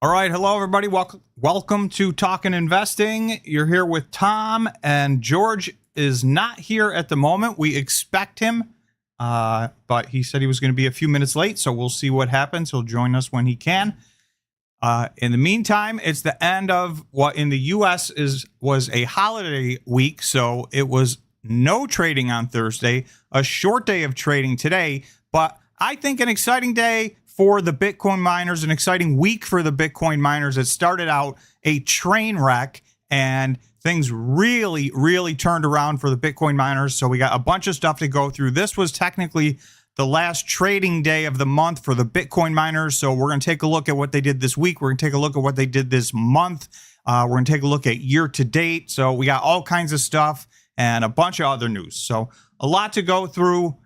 All right, hello everybody. Welcome to Talkin Investing. You're here with Tom, and George is not here at the moment. We expect him, but he said he was going to be a few minutes late, so we'll see what happens. He'll join us when he can. In the meantime, it's the end of what in the U.S. was a holiday week, so it was no trading on Thursday, a short day of trading today, but I think an exciting day for the Bitcoin miners, an exciting week for the Bitcoin miners. It started out a train wreck, and things really turned around for the Bitcoin miners. So we got a bunch of stuff to go through. This was technically the last trading day of the month for the Bitcoin miners. So we're going to take a look at what they did this week. We're going to take a look at what they did this month. We're going to take a look at year to date. So we got all kinds of stuff and a bunch of other news. So a lot to go through.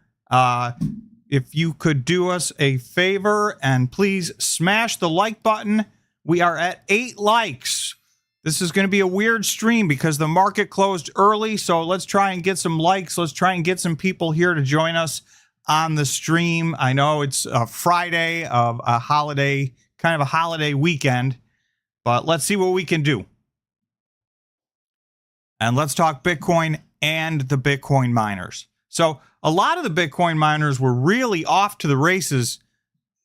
If you could do us a favor and please smash the like button. We are at 8 likes. This is going to be a weird stream because the market closed early. So let's try and get some likes. Let's try and get some people here to join us on the stream. I know it's a Friday of a holiday, kind of a holiday weekend, but let's see what we can do. And let's talk Bitcoin and the Bitcoin miners. So a lot of the Bitcoin miners were really off to the races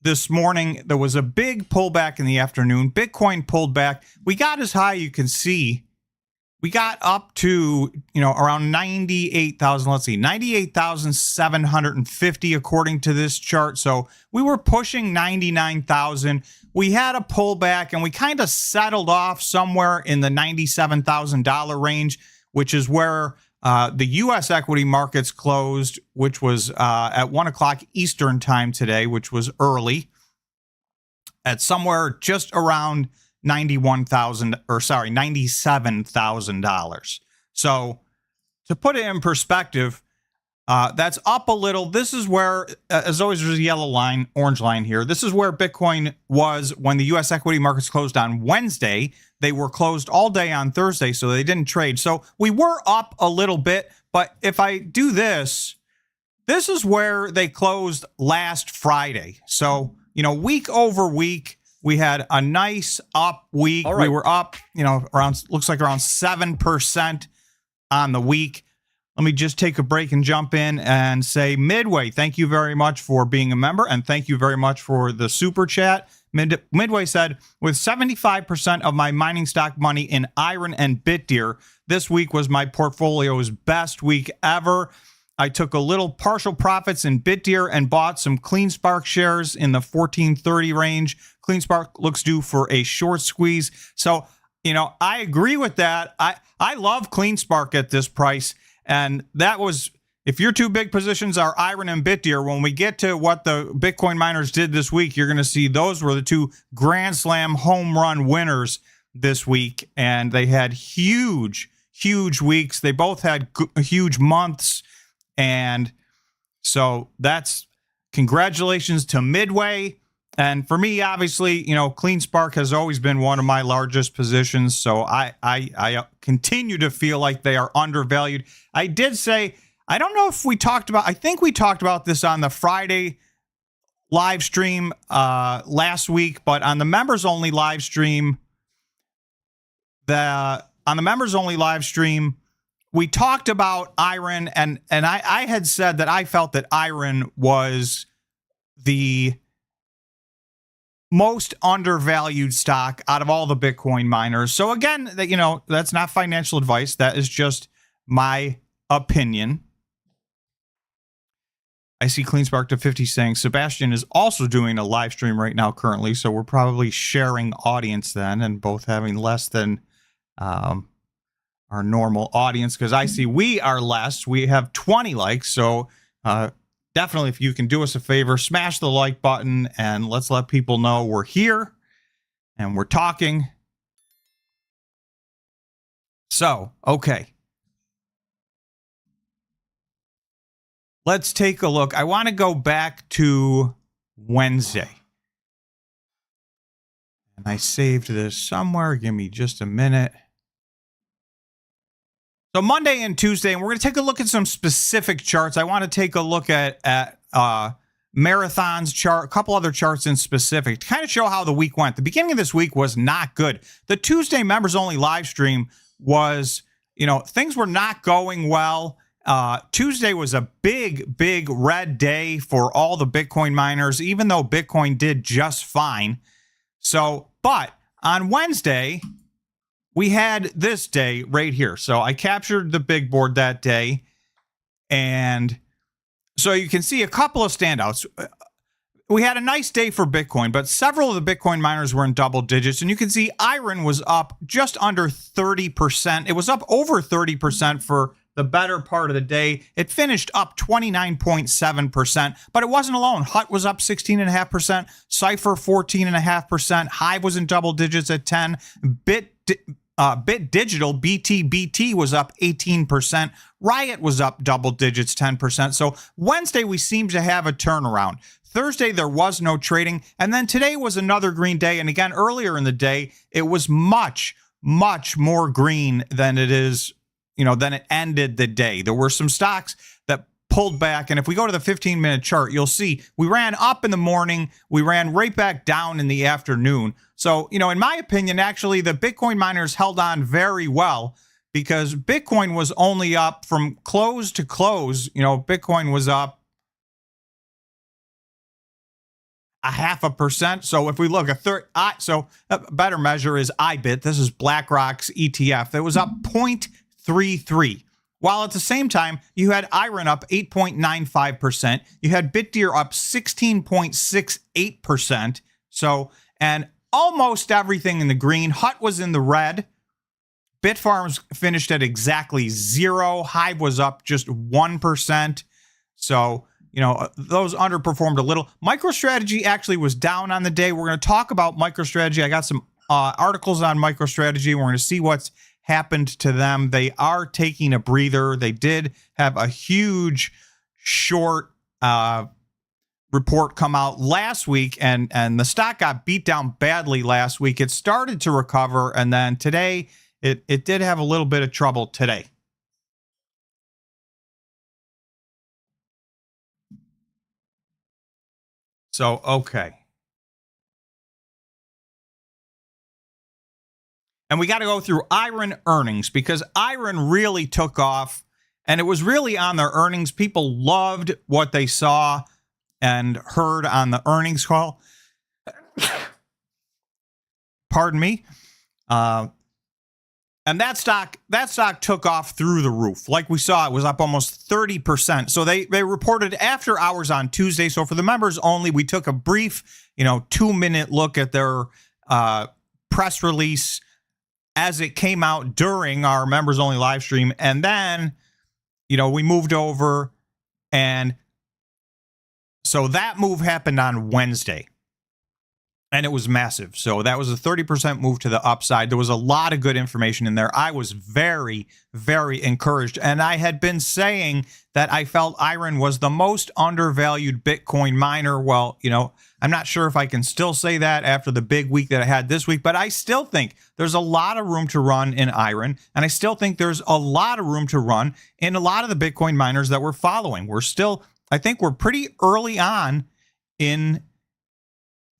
this morning. There was a big pullback in the afternoon. Bitcoin pulled back. We got as high, you can see. We got up to, around 98,000. Let's see, 98,750 according to this chart. So we were pushing 99,000. We had a pullback and we kind of settled off somewhere in the $97,000 range, which is where the U.S. equity markets closed, which was at 1 o'clock Eastern time today, which was early, at somewhere just around $97,000. So to put it in perspective, that's up a little. This is where, as always, there's a yellow line, orange line here. This is where Bitcoin was when the U.S. equity markets closed on Wednesday. They were closed all day on Thursday, so they didn't trade. So we were up a little bit, but if I do this, this is where they closed last Friday. So, week over week, we had a nice up week. Right. We were up, looks like around 7% on the week. Let me just take a break and jump in and say, Midway, thank you very much for being a member, and thank you very much for the super chat. Midway said, with 75% of my mining stock money in Iron and BitDeer, this week was my portfolio's best week ever. I took a little partial profits in BitDeer and bought some CleanSpark shares in the 1430 range. CleanSpark looks due for a short squeeze. So, I agree with that. I love CleanSpark at this price. And that was, if your two big positions are Iron and BitDeer, when we get to what the Bitcoin miners did this week, you're going to see those were the two Grand Slam home run winners this week. And they had huge weeks. They both had huge months. And so that's congratulations to Midway. And for me, obviously, CleanSpark has always been one of my largest positions. So I continue to feel like they are undervalued. I did say, I don't know if we talked about, I think we talked about this on the Friday live stream last week, but on the members only live stream, we talked about Iron, and I had said that I felt that Iron was the most undervalued stock out of all the Bitcoin miners. So again, that's not financial advice. That is just my opinion. I see CleanSpark to 50 saying Sebastian is also doing a live stream right now currently. So we're probably sharing audience then and both having less than our normal audience, because I see we are less. We have 20 likes. So definitely, if you can do us a favor, smash the like button and let's let people know we're here and we're talking. So, okay. Let's take a look. I want to go back to Wednesday. And I saved this somewhere. Give me just a minute. So Monday and Tuesday, and we're going to take a look at some specific charts. I want to take a look at Marathon's chart, a couple other charts in specific to kind of show how the week went. The beginning of this week was not good. The Tuesday members only live stream was, things were not going well. Tuesday was a big red day for all the Bitcoin miners, even though Bitcoin did just fine. So, but on Wednesday, we had this day right here. So I captured the big board that day. And so you can see a couple of standouts. We had a nice day for Bitcoin, but several of the Bitcoin miners were in double digits. And you can see Iron was up just under 30%. It was up over 30% for the better part of the day. It finished up 29.7%, but it wasn't alone. HUT was up 16.5%, Cypher 14.5%, Hive was in double digits at 10, Bit Digital BT was up 18%, Riot was up double digits 10%. So Wednesday we seemed to have a turnaround. Thursday there was no trading, and then today was another green day. And again, earlier in the day it was much more green than it is. Then it ended the day. There were some stocks that pulled back. And if we go to the 15-minute chart, you'll see we ran up in the morning. We ran right back down in the afternoon. So, in my opinion, actually, the Bitcoin miners held on very well because Bitcoin was only up from close to close. Bitcoin was up 0.5%. So if we look a better measure is IBIT. This is BlackRock's ETF. It was up 0.33, while at the same time you had Iron up 8.95%, you had BitDeer up 16.68%. So, and almost everything in the green. HUT was in the red. Bitfarms finished at exactly 0. Hive was up just 1%. So, those underperformed a little. MicroStrategy actually was down on the day. We're going to talk about MicroStrategy. I got some articles on MicroStrategy. We're going to see what's happened to them. They are taking a breather. They did have a huge short report come out last week, and the stock got beat down badly last week. It started to recover, and then today it did have a little bit of trouble today. So, okay. And we got to go through Iron earnings because Iron really took off, and it was really on their earnings. People loved what they saw and heard on the earnings call. Pardon me. And that stock took off through the roof. Like we saw, it was up almost 30%. So they reported after hours on Tuesday. So for the members only, we took a brief, 2-minute look at their press release as it came out during our members only live stream. And then, we moved over, and so that move happened on Wednesday. And it was massive. So that was a 30% move to the upside. There was a lot of good information in there. I was very, very encouraged. And I had been saying that I felt Iron was the most undervalued Bitcoin miner. Well, I'm not sure if I can still say that after the big week that I had this week, but I still think there's a lot of room to run in Iron. And I still think there's a lot of room to run in a lot of the Bitcoin miners that we're following. I think we're pretty early on in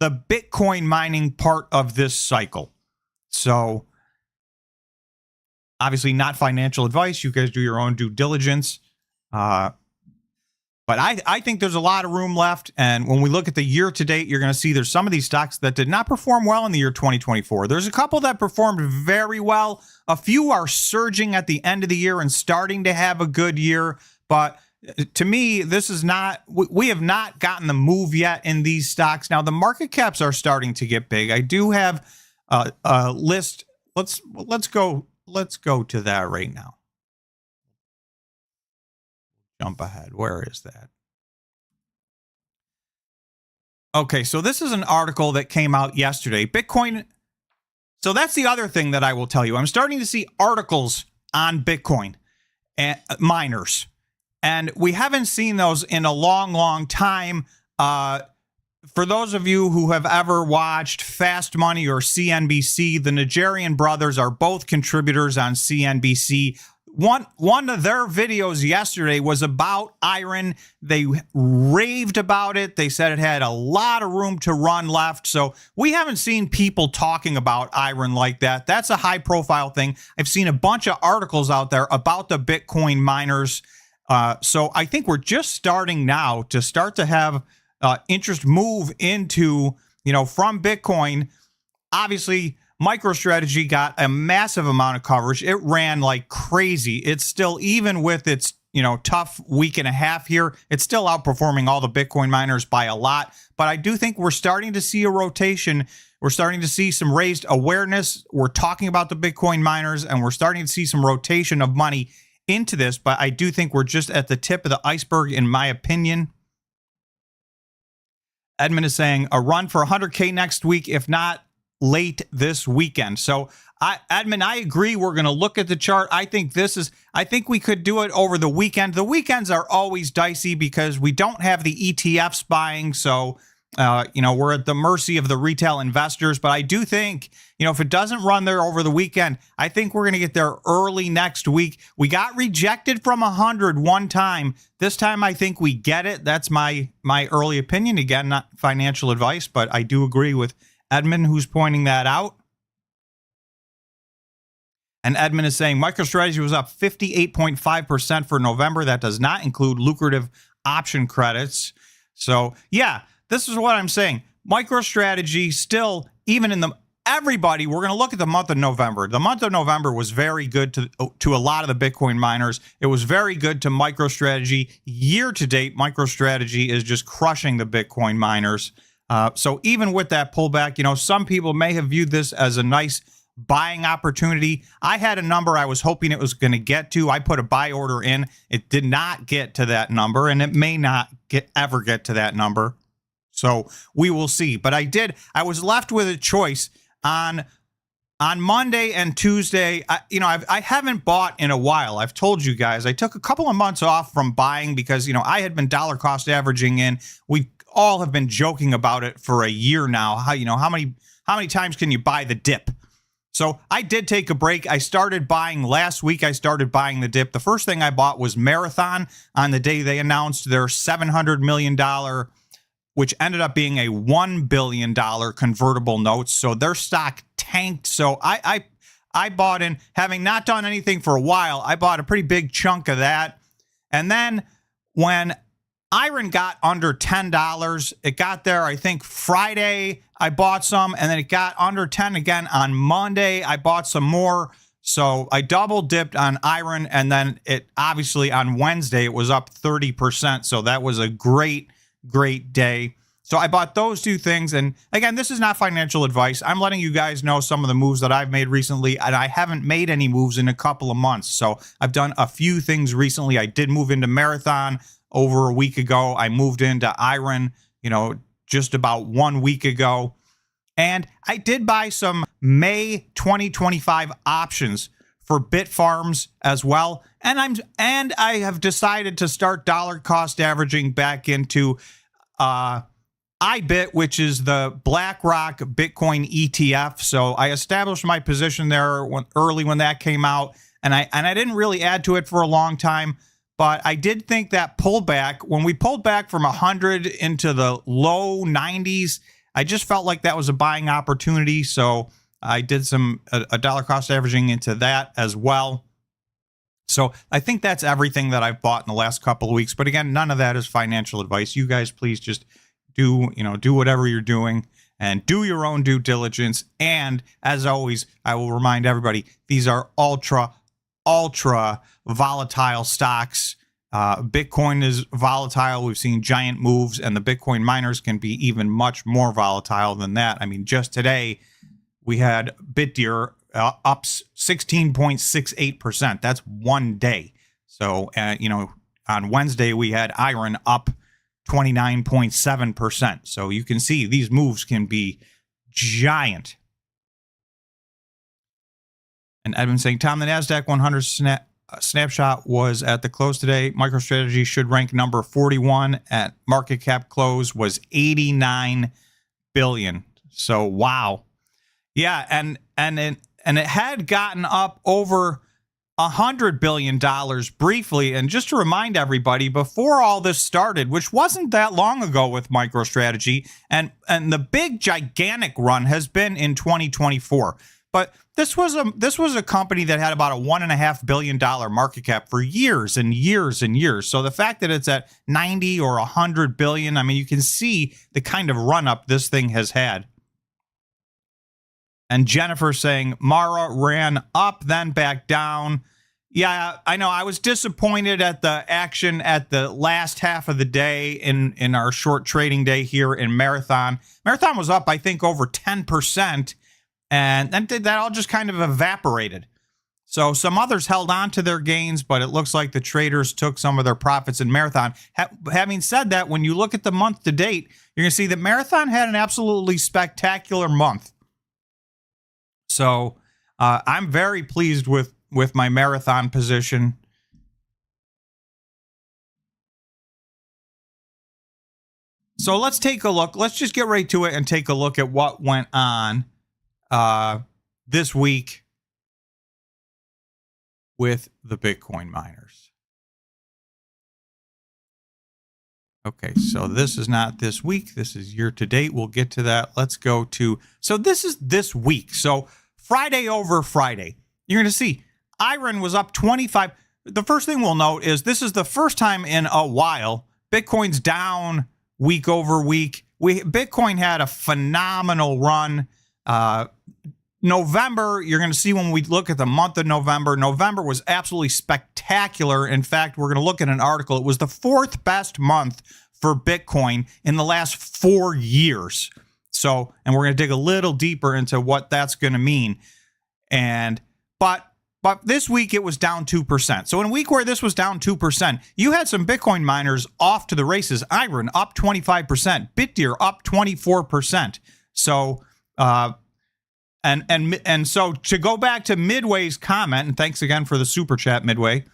the Bitcoin mining part of this cycle. So obviously not financial advice. You guys do your own due diligence. But I think there's a lot of room left. And when we look at the year to date, you're going to see there's some of these stocks that did not perform well in the year 2024. There's a couple that performed very well. A few are surging at the end of the year and starting to have a good year. But to me, this is not, we have not gotten the move yet in these stocks. Now, the market caps are starting to get big. I do have a list. Let's go to that right now. Jump ahead. Where is that? Okay, so this is an article that came out yesterday. Bitcoin. So that's the other thing that I will tell you. I'm starting to see articles on Bitcoin and miners. And we haven't seen those in a long time. For those of you who have ever watched Fast Money or CNBC, the Nigerian brothers are both contributors on CNBC. one of their videos yesterday was about iron. They raved about it. They said it had a lot of room to run left. So we haven't seen people talking about iron like that. That's a high profile thing. I've seen a bunch of articles out there about the Bitcoin miners. So I think we're just starting now to start to have interest move into, from Bitcoin. Obviously, MicroStrategy got a massive amount of coverage. It ran like crazy. It's still, even with its, tough week and a half here, it's still outperforming all the Bitcoin miners by a lot. But I do think we're starting to see a rotation. We're starting to see some raised awareness. We're talking about the Bitcoin miners, and we're starting to see some rotation of money into this. But I do think we're just at the tip of the iceberg, in my opinion. Edmund is saying a run for 100K next week, if not late this weekend. So Edmund, I agree. We're going to look at the chart. I think we could do it over the weekend. The weekends are always dicey because we don't have the ETFs buying. So, we're at the mercy of the retail investors. But I do think, if it doesn't run there over the weekend, I think we're going to get there early next week. We got rejected from 100 one time. This time, I think we get it. That's my early opinion. Again, not financial advice, but I do agree with Edmund, who's pointing that out. And Edmund is saying MicroStrategy was up 58.5% for November. That does not include lucrative option credits. So, yeah, this is what I'm saying. MicroStrategy still, even in everybody, we're going to look at the month of November. The month of November was very good to a lot of the Bitcoin miners. It was very good to MicroStrategy. Year to date, MicroStrategy is just crushing the Bitcoin miners. So even with that pullback, some people may have viewed this as a nice buying opportunity. I had a number I was hoping it was going to get to. I put a buy order in. It did not get to that number, and it may not ever get to that number. So we will see. But I was left with a choice on Monday and Tuesday. I haven't bought in a while. I've told you guys, I took a couple of months off from buying because, I had been dollar cost averaging in. We all have been joking about it for a year now. How many times can you buy the dip? So I did take a break. I started buying last week. I started buying the dip. The first thing I bought was Marathon on the day they announced their $700 million, which ended up being a $1 billion convertible notes. So their stock tanked. So I bought in, having not done anything for a while, I bought a pretty big chunk of that. And then when iron got under $10, it got there, I think, Friday. I bought some, and then it got under 10 again on Monday. I bought some more. So I double dipped on iron, and then it obviously on Wednesday, it was up 30%. So that was a great day. So I bought those two things. And again, this is not financial advice. I'm letting you guys know some of the moves that I've made recently, and I haven't made any moves in a couple of months. So I've done a few things recently. I did move into Marathon over a week ago. I moved into iron, just about 1 week ago. And I did buy some May 2025 options for Bitfarms as well. And I have decided to start dollar cost averaging back into IBIT, which is the BlackRock Bitcoin ETF. So I established my position there early when that came out, and I didn't really add to it for a long time. But I did think that pullback, when we pulled back from 100 into the low 90s, I just felt like that was a buying opportunity. So I did a dollar cost averaging into that as well. So I think that's everything that I've bought in the last couple of weeks. But again, none of that is financial advice. You guys, please just do whatever you're doing and do your own due diligence. And as always, I will remind everybody, these are ultra volatile stocks. Bitcoin is volatile. We've seen giant moves, and the Bitcoin miners can be even much more volatile than that. I mean, just today we had BitDeer up 16.68%. That's one day. So, on Wednesday we had iron up 29.7%. So you can see these moves can be giant. And Edmund saying, Tom, the NASDAQ 100 snapshot was at the close today. MicroStrategy should rank number 41 at market cap close was 89 billion. So, wow. Yeah. And it had gotten up over $100 billion briefly. And just to remind everybody, before all this started, which wasn't that long ago with MicroStrategy, and the big gigantic run has been in 2024. But this was a company that had about a $1.5 billion market cap for years and years and years. So the fact that it's at 90 or 100 billion, I mean, you can see the kind of run up this thing has had. And Jennifer saying Mara ran up, then back down. Yeah, I know. I was disappointed at the action at the last half of the day in our short trading day here in Marathon. Marathon was up, I think, over 10%, and then that all just kind of evaporated. So some others held on to their gains, but it looks like the traders took some of their profits in Marathon. Having said that, when you look at the month to date, you're going to see that Marathon had an absolutely spectacular month. So I'm very pleased with my Marathon position. So let's take a look. Let's just get right to it and take a look at what went on this week with the Bitcoin miners. Okay, so this is not this week. This is year to date. We'll get to that. Let's go to, so this is this week. So Friday over Friday, you're going to see Iron was up 25. The first thing we'll note is this is the first time in a while Bitcoin's down week over week. Bitcoin had a phenomenal run. November, you're going to see when we look at the month of November, November was absolutely spectacular. In fact, we're going to look at an article. It was the fourth best month for Bitcoin in the last 4 years. So, and we're going to dig a little deeper into what that's going to mean. But this week it was down 2%. So in a week where this was down 2%, you had some Bitcoin miners off to the races. Iron up 25%, BitDeer up 24%. So, And so to go back to Midway's comment, and thanks again for the super chat, Midway.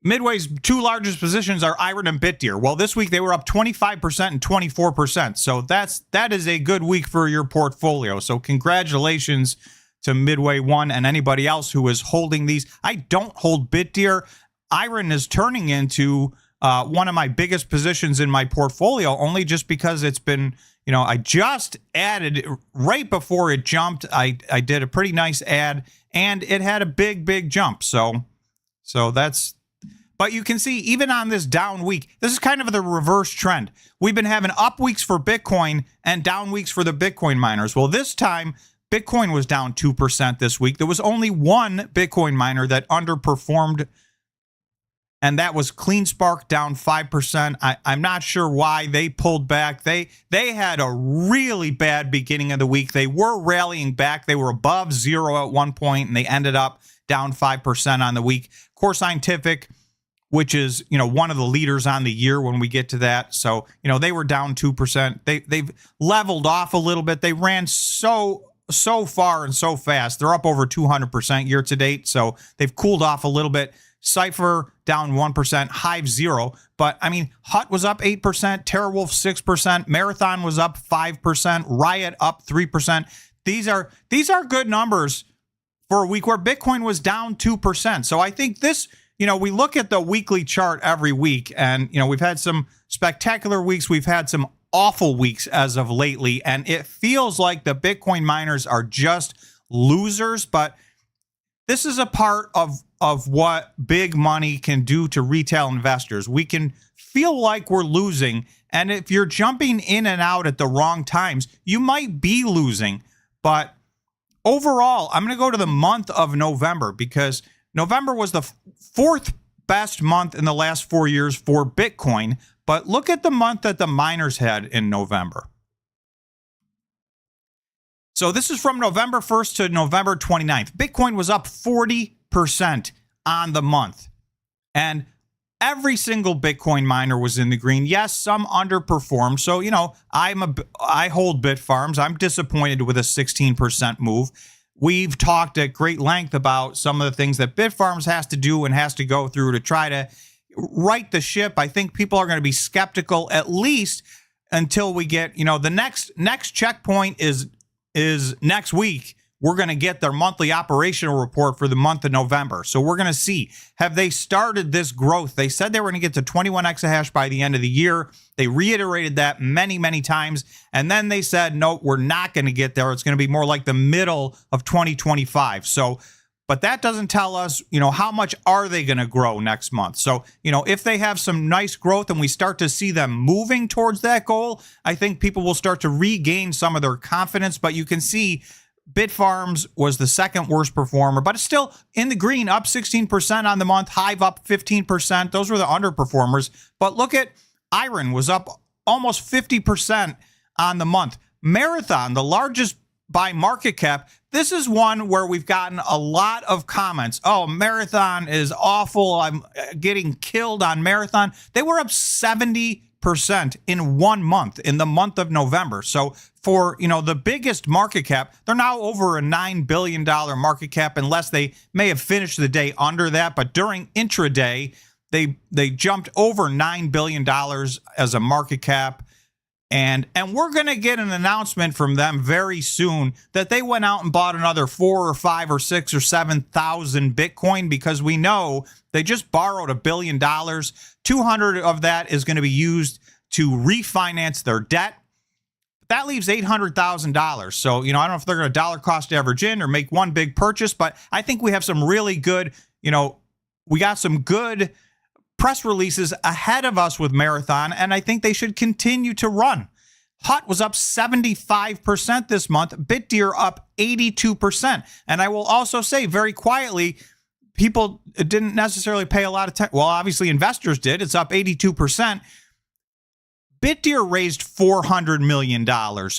Midway's two largest positions are Iron and BitDeer. Well, this week they were up 25% and 24%. So that is a good week for your portfolio. So congratulations to Midway One and anybody else who is holding these. I don't hold BitDeer. Iron is turning into one of my biggest positions in my portfolio, only just because it's been, you know, I just added right before it jumped. I did a pretty nice add, and it had a big jump. So that's, but you can see even on this down week, this is kind of the reverse trend. We've been having up weeks for Bitcoin and down weeks for the Bitcoin miners. Well, this time Bitcoin was down 2% this week. There was only one Bitcoin miner that underperformed, and that was CleanSpark, down 5%. I'm not sure why they pulled back. They had a really bad beginning of the week. They were rallying back. They were above zero at one point, and they ended up down 5% on the week. Core Scientific, which is, you know, one of the leaders on the year when we get to that. So, you know, they were down 2%. They've leveled off a little bit. They ran so far and so fast. They're up over 200% year to date. So they've cooled off a little bit. Cypher down 1%, Hive 0%. But I mean, Hut was up 8%, TeraWolf 6%, Marathon was up 5%, Riot up 3%. These are good numbers for a week where Bitcoin was down 2%. So I think this, you know, we look at the weekly chart every week, and, you know, we've had some spectacular weeks. We've had some awful weeks as of lately, and it feels like the Bitcoin miners are just losers. But this is a part of what big money can do to retail investors. We can feel like we're losing, and if you're jumping in and out at the wrong times, you might be losing. But overall, I'm going to go to the month of November, because November was the fourth best month in the last 4 years for Bitcoin. But look at the month that the miners had in November. So this is from November 1st to November 29th. Bitcoin was up 40% on the month. And every single Bitcoin miner was in the green. Yes, some underperformed. So, you know, I hold Bitfarms. I'm disappointed with a 16% move. We've talked at great length about some of the things that Bitfarms has to do and has to go through to try to right the ship. I think people are going to be skeptical, at least until we get, you know, the next checkpoint is next week we're going to get their monthly operational report for the month of November. So we're going to see, have they started this growth? They said they were going to get to 21 exahash by the end of the year. They reiterated that many, many times. And then they said, no, we're not going to get there. It's going to be more like the middle of 2025. So, but that doesn't tell us, how much are they going to grow next month? So, if they have some nice growth and we start to see them moving towards that goal, I think people will start to regain some of their confidence. But you can see Bitfarms was the second worst performer, but it's still in the green, up 16% on the month. Hive up 15%. Those were the underperformers. But look at Iron was up almost 50% on the month. Marathon, the largest by market cap, this is one where we've gotten a lot of comments. Oh, Marathon is awful. I'm getting killed on Marathon. They were up 70% in 1 month, in the month of November. So for, the biggest market cap, they're now over a $9 billion market cap, unless they may have finished the day under that. But during intraday, they jumped over $9 billion as a market cap. And we're going to get an announcement from them very soon that they went out and bought another 4 or 5 or 6 or 7,000 Bitcoin, because we know they just borrowed $1 billion. 200 of that is going to be used to refinance their debt. That leaves $800,000. So, I don't know if they're going to dollar cost average in or make one big purchase, but I think we have some really good, we got some good press releases ahead of us with Marathon, and I think they should continue to run. HUT was up 75% this month. BitDeer up 82%. And I will also say very quietly, people didn't necessarily pay a lot of attention. Well, obviously investors did. It's up 82%. BitDeer raised $400 million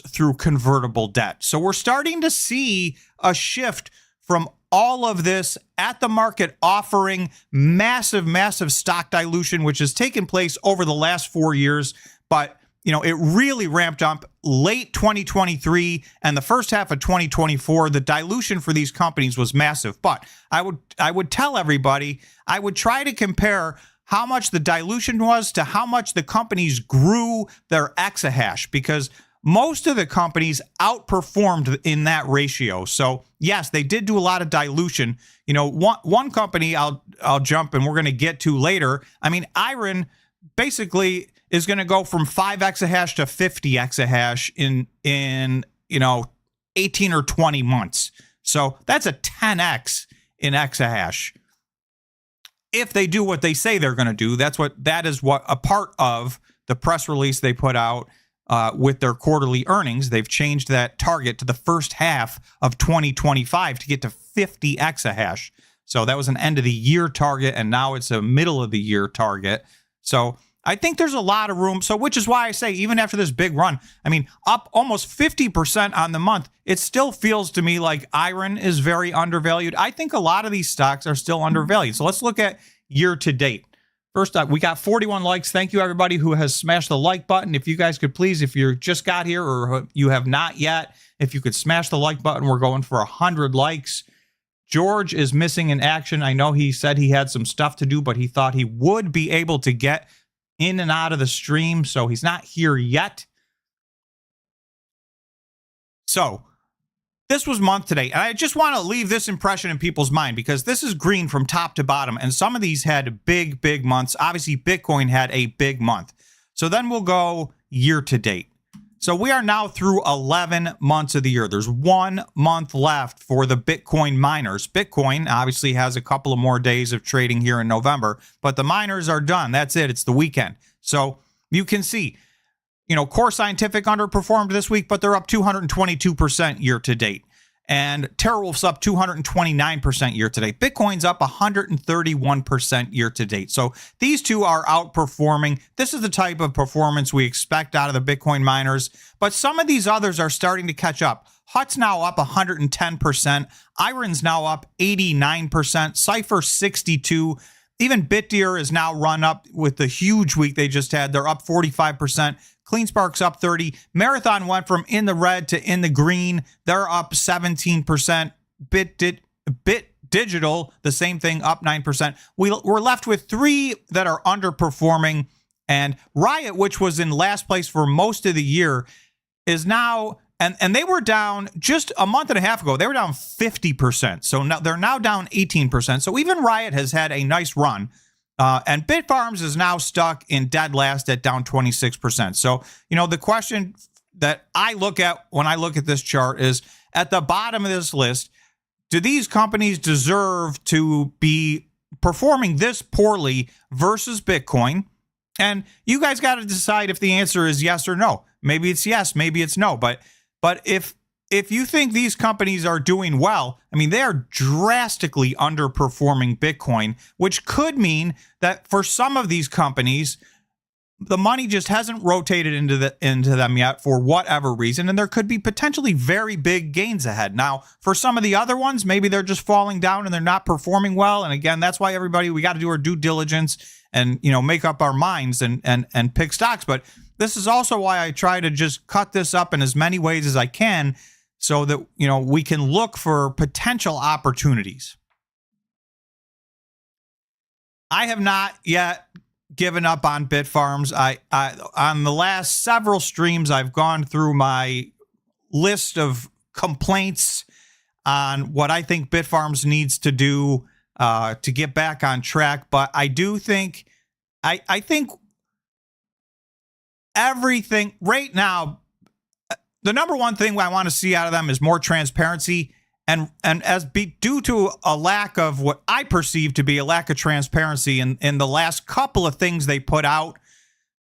through convertible debt. So we're starting to see a shift from all of this at the market offering massive, massive stock dilution, which has taken place over the last 4 years. But, it really ramped up late 2023 and the first half of 2024. The dilution for these companies was massive. But I would tell everybody, I would try to compare how much the dilution was to how much the companies grew their exahash, because most of the companies outperformed in that ratio. So yes, they did do a lot of dilution. One company I'll jump and we're going to get to later. I mean, Iron basically is going to go from 5 exahash to 50 exahash in 18 or 20 months. So that's a 10x in exahash. If they do what they say they're going to do, that is what a part of the press release they put out. With their quarterly earnings, they've changed that target to the first half of 2025 to get to 50 exahash. So that was an end of the year target, and now it's a middle of the year target. So I think there's a lot of room. So which is why I say, even after this big run, I mean, up almost 50% on the month, it still feels to me like Iron is very undervalued. I think a lot of these stocks are still undervalued. So let's look at year to date. First up, we got 41 likes. Thank you, everybody who has smashed the like button. If you guys could please, if you just got here or you have not yet, if you could smash the like button, we're going for 100 likes. George is missing in action. I know he said he had some stuff to do, but he thought he would be able to get in and out of the stream, so he's not here yet. So this was month today, and I just want to leave this impression in people's mind, because this is green from top to bottom, and some of these had big, big months. Obviously, Bitcoin had a big month. So then we'll go year to date. So we are now through 11 months of the year. There's 1 month left for the Bitcoin miners. Bitcoin obviously has a couple of more days of trading here in November, but the miners are done. That's it. It's the weekend. So you can see, Core Scientific underperformed this week, but they're up 222% year to date. And TeraWulf's up 229% year to date. Bitcoin's up 131% year to date. So these two are outperforming. This is the type of performance we expect out of the Bitcoin miners. But some of these others are starting to catch up. HUT's now up 110%. Iron's now up 89%. Cypher 62%. Even BitDeer is now run up with the huge week they just had. They're up 45%. CleanSpark's up 30%. Marathon went from in the red to in the green. They're up 17%. Bit Digital, the same thing, up 9%. We're left with 3 that are underperforming. And Riot, which was in last place for most of the year, is now And they were down just a month and a half ago. They were down 50%. So now they're now down 18%. So even Riot has had a nice run. And Bitfarms is now stuck in dead last at down 26%. So, the question that I look at when I look at this chart is at the bottom of this list, do these companies deserve to be performing this poorly versus Bitcoin? And you guys got to decide if the answer is yes or no. Maybe it's yes, maybe it's no. But if you think these companies are doing well, I mean, they are drastically underperforming Bitcoin, which could mean that for some of these companies, the money just hasn't rotated into them yet for whatever reason, and there could be potentially very big gains ahead. Now, for some of the other ones, maybe they're just falling down and they're not performing well. And again, that's why we got to do our due diligence and make up our minds and pick stocks. But this is also why I try to just cut this up in as many ways as I can, so that we can look for potential opportunities. I have not yet given up on Bitfarms. I on the last several streams, I've gone through my list of complaints on what I think Bitfarms needs to do to get back on track. But I do think, I think everything right now, the number one thing I want to see out of them is more transparency. And due to a lack of what I perceive to be a lack of transparency in the last couple of things they put out,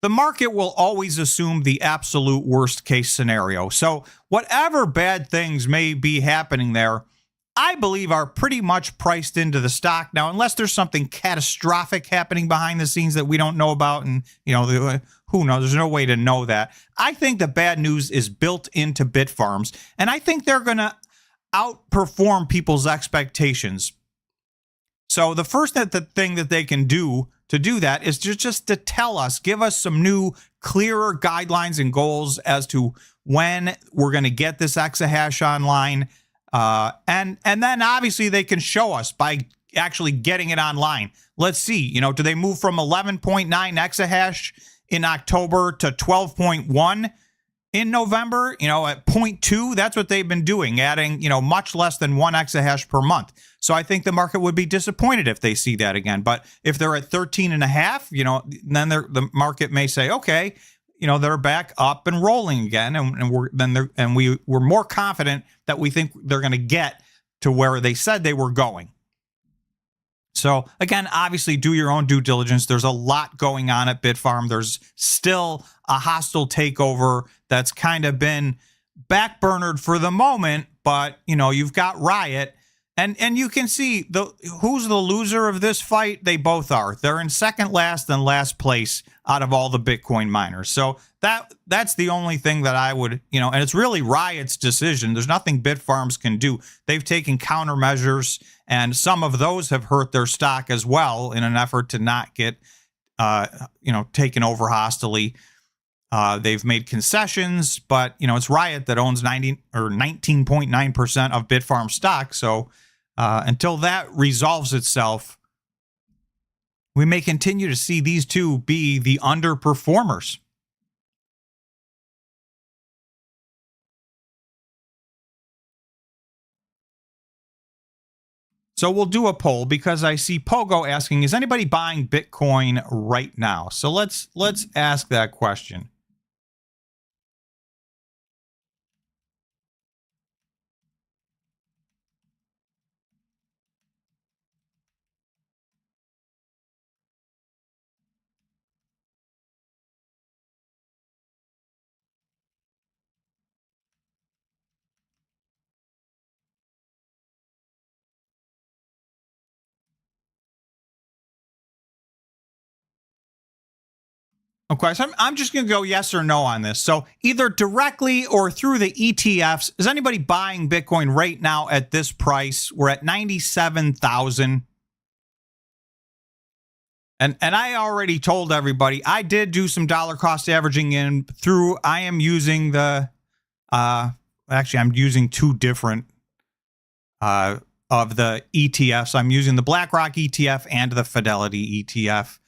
the market will always assume the absolute worst case scenario. So whatever bad things may be happening there, I believe are pretty much priced into the stock. Now, unless there's something catastrophic happening behind the scenes that we don't know about, and who knows, there's no way to know that. I think the bad news is built into Bitfarms, and I think they're going to outperform people's expectations. So the first thing that they can do to do that is just to give us some new, clearer guidelines and goals as to when we're going to get this exahash online. And then obviously they can show us by actually getting it online. Let's see, do they move from 11.9 exahash in October to 12.1 in November? At 0.2, that's what they've been doing, adding, much less than 1 exahash per month. So I think the market would be disappointed if they see that again. But if they're at 13.5, then the market may say, okay, they're back up and rolling again, and we're more confident that we think they're going to get to where they said they were going. So again, obviously do your own due diligence. There's a lot going on at Bitfarm. There's still a hostile takeover that's kind of been backburnered for the moment, but you've got Riot, and you can see who's the loser of this fight. They both are. They're in second last and last place out of all the Bitcoin miners. So that's the only thing that I would, and it's really Riot's decision. There's nothing Bitfarms can do. They've taken countermeasures, and some of those have hurt their stock as well in an effort to not get, taken over hostily. They've made concessions, but it's Riot that owns 19.9% of Bitfarm stock. So until that resolves itself, we may continue to see these two be the underperformers. So we'll do a poll because I see Pogo asking, is anybody buying Bitcoin right now? So let's ask that question. Okay, so I'm just going to go yes or no on this. So either directly or through the ETFs, is anybody buying Bitcoin right now at this price? We're at 97,000. And I already told everybody, I did do some dollar cost averaging in through, I am using the, actually I'm using two different of the ETFs. I'm using the BlackRock ETF and the Fidelity ETF.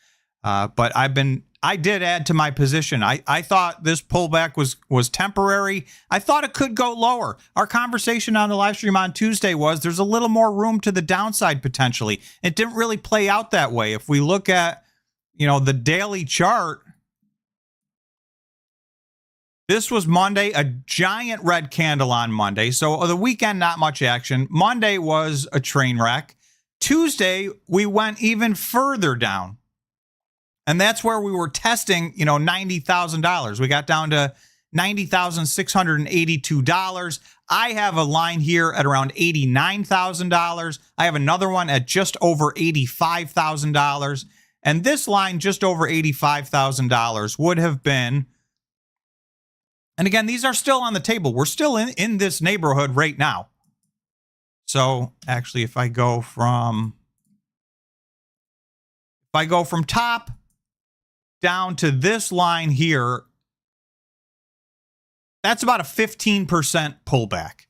But I've been I did add to my position. I thought this pullback was temporary. I thought it could go lower. Our conversation on the live stream on Tuesday was there's a little more room to the downside potentially. It didn't really play out that way. If we look at, the daily chart, this was Monday, a giant red candle on Monday. So the weekend, not much action. Monday was a train wreck. Tuesday, we went even further down. And that's where we were testing, $90,000. We got down to $90,682. I have a line here at around $89,000. I have another one at just over $85,000. And this line just over $85,000 would have been, and again, these are still on the table. We're still in this neighborhood right now. So actually, if I go from top down to this line here, that's about a 15% pullback.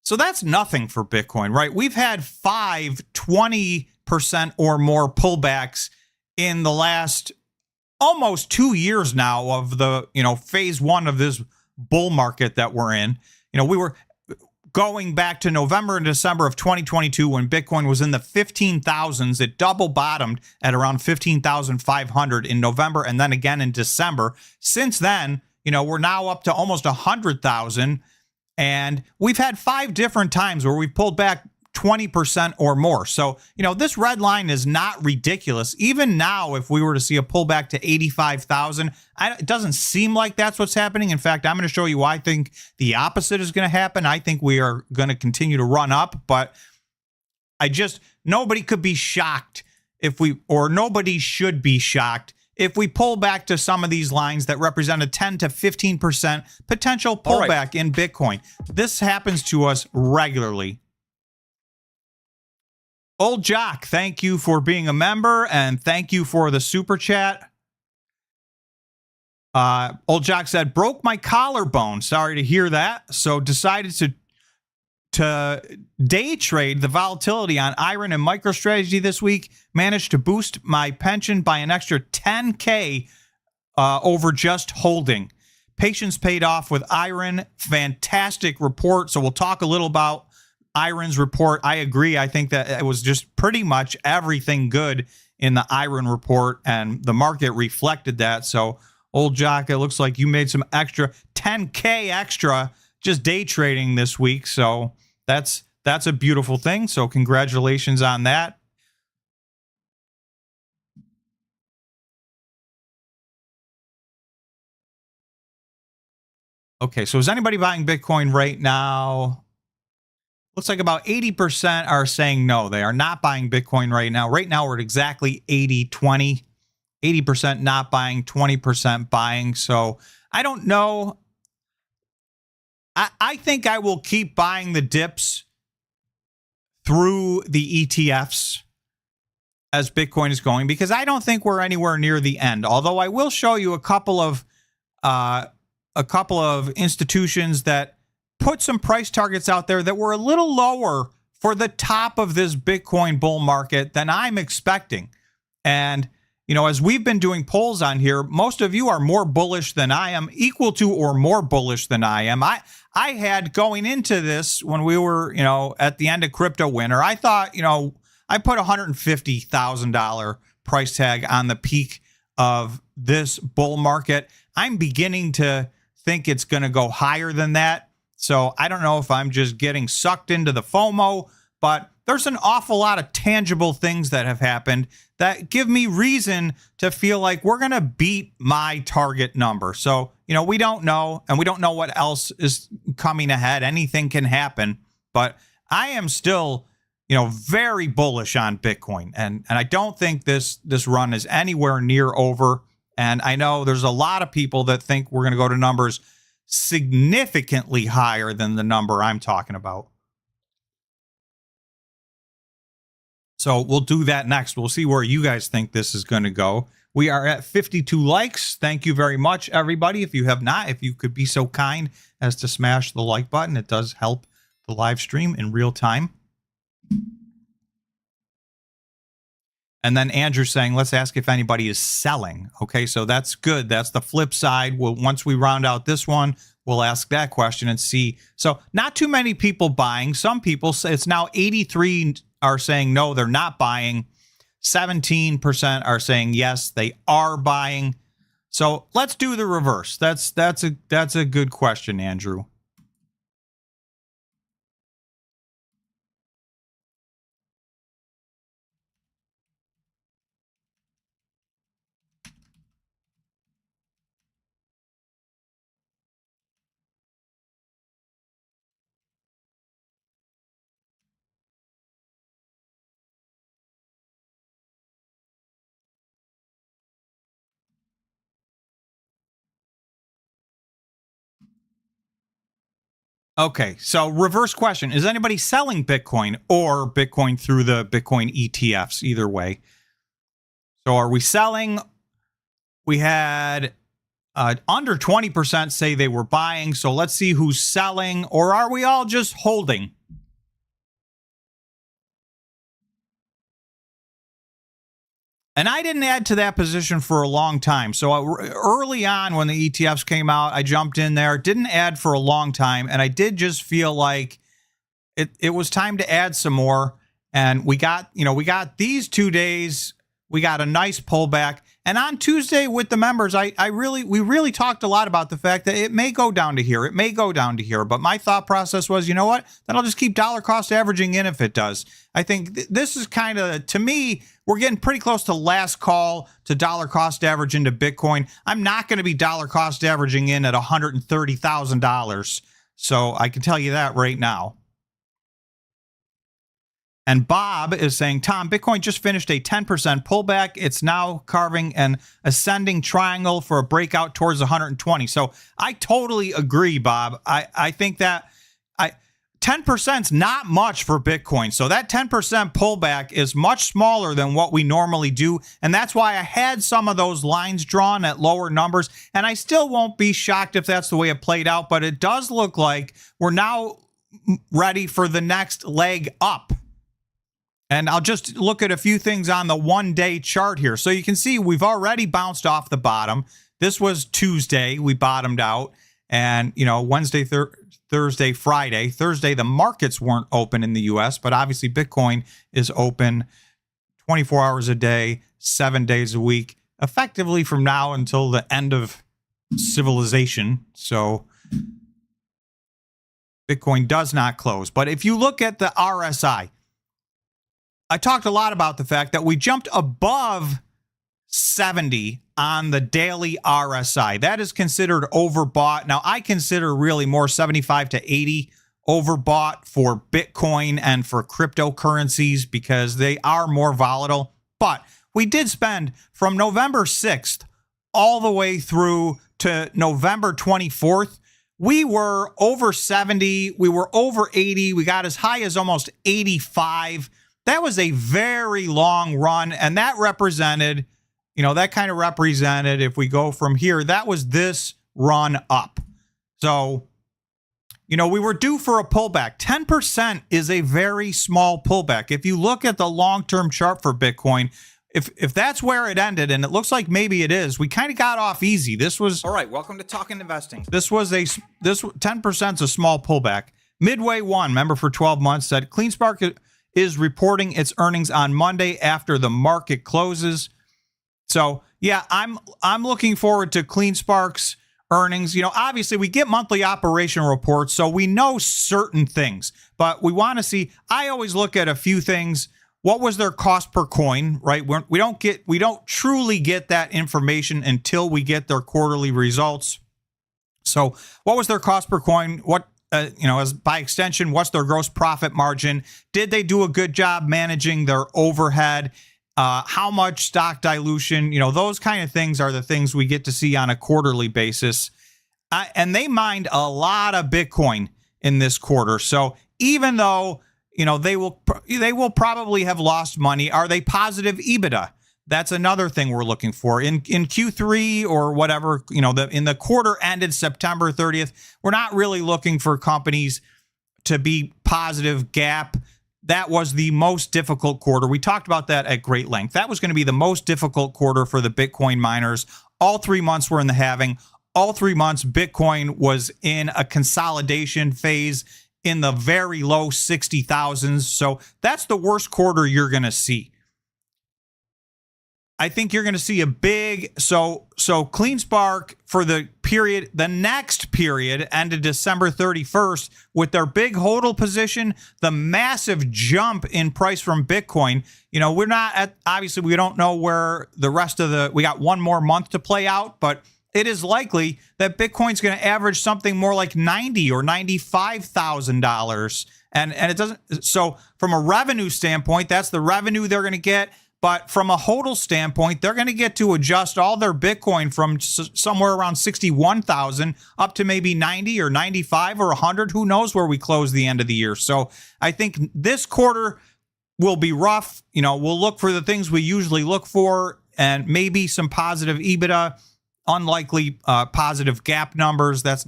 So that's nothing for Bitcoin, right? We've had 20% or more pullbacks in the last almost 2 years now of the, phase one of this bull market that we're in. We were going back to November and December of 2022 when Bitcoin was in the 15,000s. It double bottomed at around 15,500 in November and then again in December. Since then, we're now up to almost 100,000, and we've had 5 different times where we've pulled back 20% or more. So, this red line is not ridiculous. Even now, if we were to see a pullback to 85,000, it doesn't seem like that's what's happening. In fact, I'm going to show you why I think the opposite is going to happen. I think we are going to continue to run up, but nobody could be shocked nobody should be shocked if we pull back to some of these lines that represent a 10 to 15% potential pullback in Bitcoin. This happens to us regularly. Old Jock, thank you for being a member, and thank you for the super chat. Old Jock said, broke my collarbone. Sorry to hear that. So decided to day trade the volatility on Iron and MicroStrategy this week. Managed to boost my pension by an extra 10K over just holding. Patience paid off with Iron. Fantastic report. So we'll talk a little about Iron's report. I agree. I think that it was just pretty much everything good in the Iron report, and the market reflected that. So, Old Jock, it looks like you made some extra 10K extra just day trading this week. So that's a beautiful thing. So congratulations on that. Okay, so is anybody buying Bitcoin right now? Looks like about 80% are saying no, they are not buying Bitcoin right now. Right now, we're at exactly 80-20. 80% not buying, 20% buying. So I don't know. I think I will keep buying the dips through the ETFs as Bitcoin is going, because I don't think we're anywhere near the end. Although I will show you a couple of institutions that put some price targets out there that were a little lower for the top of this Bitcoin bull market than I'm expecting. And, as we've been doing polls on here, most of you are more bullish than I am, equal to or more bullish than I am. I had going into this when we were, at the end of crypto winter, I thought, I put $150,000 price tag on the peak of this bull market. I'm beginning to think it's going to go higher than that. So I don't know if I'm just getting sucked into the FOMO, but there's an awful lot of tangible things that have happened that give me reason to feel like we're going to beat my target number. So, we don't know, and we don't know what else is coming ahead. Anything can happen, but I am still, very bullish on Bitcoin. And I don't think this run is anywhere near over. And I know there's a lot of people that think we're going to go to numbers significantly higher than the number I'm talking about. So we'll do that next. We'll see where you guys think this is going to go. We are at 52 likes. Thank you very much, everybody. If you have not, if you could be so kind as to smash the like button, it does help the live stream in real time. And then Andrew saying, let's ask if anybody is selling. Okay, so that's good. That's the flip side. Well, once we round out this one, we'll ask that question and see. So not too many people buying. Some people say it's now 83 are saying no, they're not buying. 17% are saying yes, they are buying. So let's do the reverse. That's a good question, Andrew. Okay, so reverse question. Is anybody selling Bitcoin or Bitcoin through the Bitcoin ETFs? Either way. So are we selling? We had under 20% say they were buying. So let's see who's selling, or are we all just holding? And I didn't add to that position for a long time. So early on when the ETFs came out, I jumped in there, didn't add for a long time. And I did just feel like it was time to add some more. And we got these 2 days, we got a nice pullback. And on Tuesday with the members, we really talked a lot about the fact that it may go down to here. It may go down to here. But my thought process was, you know what? Then I'll just keep dollar cost averaging in if it does. I think this is kind of, to me, we're getting pretty close to last call to dollar cost average into Bitcoin. I'm not going to be dollar cost averaging in at $130,000. So I can tell you that right now. And Bob is saying, Tom, Bitcoin just finished a 10% pullback. It's now carving an ascending triangle for a breakout towards 120. So I totally agree, Bob. I think that 10% is not much for Bitcoin. So that 10% pullback is much smaller than what we normally do. And that's why I had some of those lines drawn at lower numbers. And I still won't be shocked if that's the way it played out. But it does look like we're now ready for the next leg up. And I'll just look at a few things on the one-day chart here. So you can see we've already bounced off the bottom. This was Tuesday. We bottomed out. And, Wednesday, Thursday, Friday. Thursday, the markets weren't open in the U.S., but obviously Bitcoin is open 24 hours a day, 7 days a week, effectively from now until the end of civilization. So Bitcoin does not close. But if you look at the RSI, I talked a lot about the fact that we jumped above 70 on the daily RSI. That is considered overbought. Now, I consider really more 75 to 80 overbought for Bitcoin and for cryptocurrencies because they are more volatile. But we did spend from November 6th all the way through to November 24th. We were over 70. We were over 80. We got as high as almost 85. That was a very long run, and that represented, that kind of represented, if we go from here, that was this run up. So, we were due for a pullback. 10% is a very small pullback. If you look at the long-term chart for Bitcoin, if that's where it ended, and it looks like maybe it is, we kind of got off easy. This was, all right, welcome to Talkin Investing. This 10% is a small pullback. Midway One, member for 12 months, said Cleanspark is reporting its earnings on Monday after the market closes. So, yeah, I'm looking forward to Cleanspark's earnings. Obviously we get monthly operation reports, so we know certain things, but we want to see, I always look at a few things. What was their cost per coin, right? We don't truly get that information until we get their quarterly results. So what was their cost per coin? What as by extension, what's their gross profit margin? Did they do a good job managing their overhead? How much stock dilution? Those kind of things are the things we get to see on a quarterly basis. And they mined a lot of Bitcoin in this quarter. So even though, they will probably have lost money, are they positive EBITDA? That's another thing we're looking for in Q3 or whatever, in the quarter ended September 30th. We're not really looking for companies to be positive GAAP. that was the most difficult quarter. We talked about that at great length. That was going to be the most difficult quarter for the Bitcoin miners. All 3 months were in the halving. All 3 months, Bitcoin was in a consolidation phase in the very low 60,000s. So that's the worst quarter you're going to see. I think you're going to see a big, so CleanSpark for the period, the next period ended December 31st with their big hodl position, the massive jump in price from Bitcoin. You know, we're not at, obviously we don't know where the rest of we got one more month to play out, but it is likely that Bitcoin's going to average something more like $90,000 or $95,000. And it doesn't, so from a revenue standpoint, that's the revenue they're going to get. But from a hodl standpoint, they're going to get to adjust all their Bitcoin from somewhere around 61,000 up to maybe 90 or 95 or 100. Who knows where we close the end of the year. So I think this quarter will be rough. You know, we'll look for the things we usually look for and maybe some positive EBITDA, unlikely positive gap numbers. That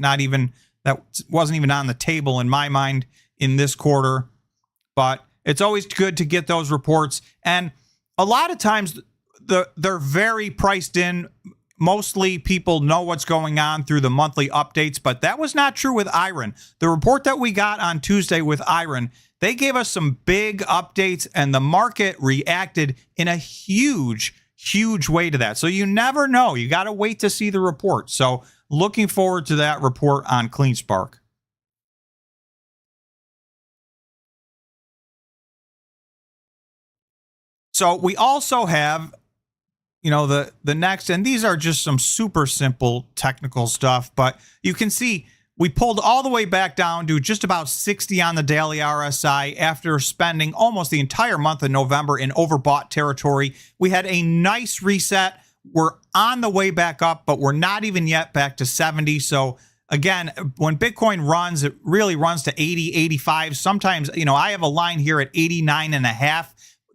wasn't even on the table in my mind in this quarter. But it's always good to get those reports. And a lot of times they're very priced in. Mostly people know what's going on through the monthly updates, but that was not true with Iron. The report that we got on Tuesday with Iron, they gave us some big updates and the market reacted in a huge way to that. So you never know. You got to wait to see the report. So looking forward to that report on CleanSpark. So we also have, you know, the next, and these are just some super simple technical stuff, but you can see we pulled all the way back down to just about 60 on the daily RSI after spending almost the entire month of November in overbought territory. We had a nice reset. We're on the way back up, but we're not even yet back to 70. So again, when Bitcoin runs, it really runs to 80, 85. Sometimes, you know, I have a line here at 89.5.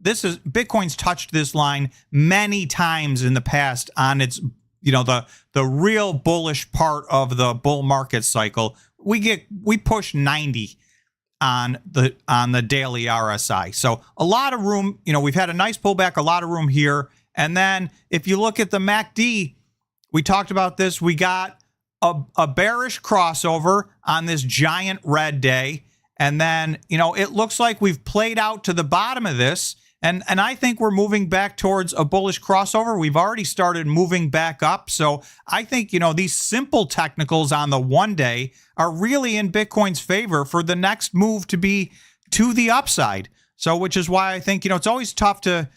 Bitcoin's touched this line many times in the past on its, you know, the real bullish part of the bull market cycle. We push 90 on the daily RSI. So a lot of room, you know, we've had a nice pullback, a lot of room here. And then if you look at the MACD, we talked about this, we got a bearish crossover on this giant red day. And then, you know, it looks like we've played out to the bottom of this. And I think we're moving back towards a bullish crossover. We've already started moving back up. So I think, you know, these simple technicals on the 1 day are really in Bitcoin's favor for the next move to be to the upside. So which is why I think, you know, it's always tough to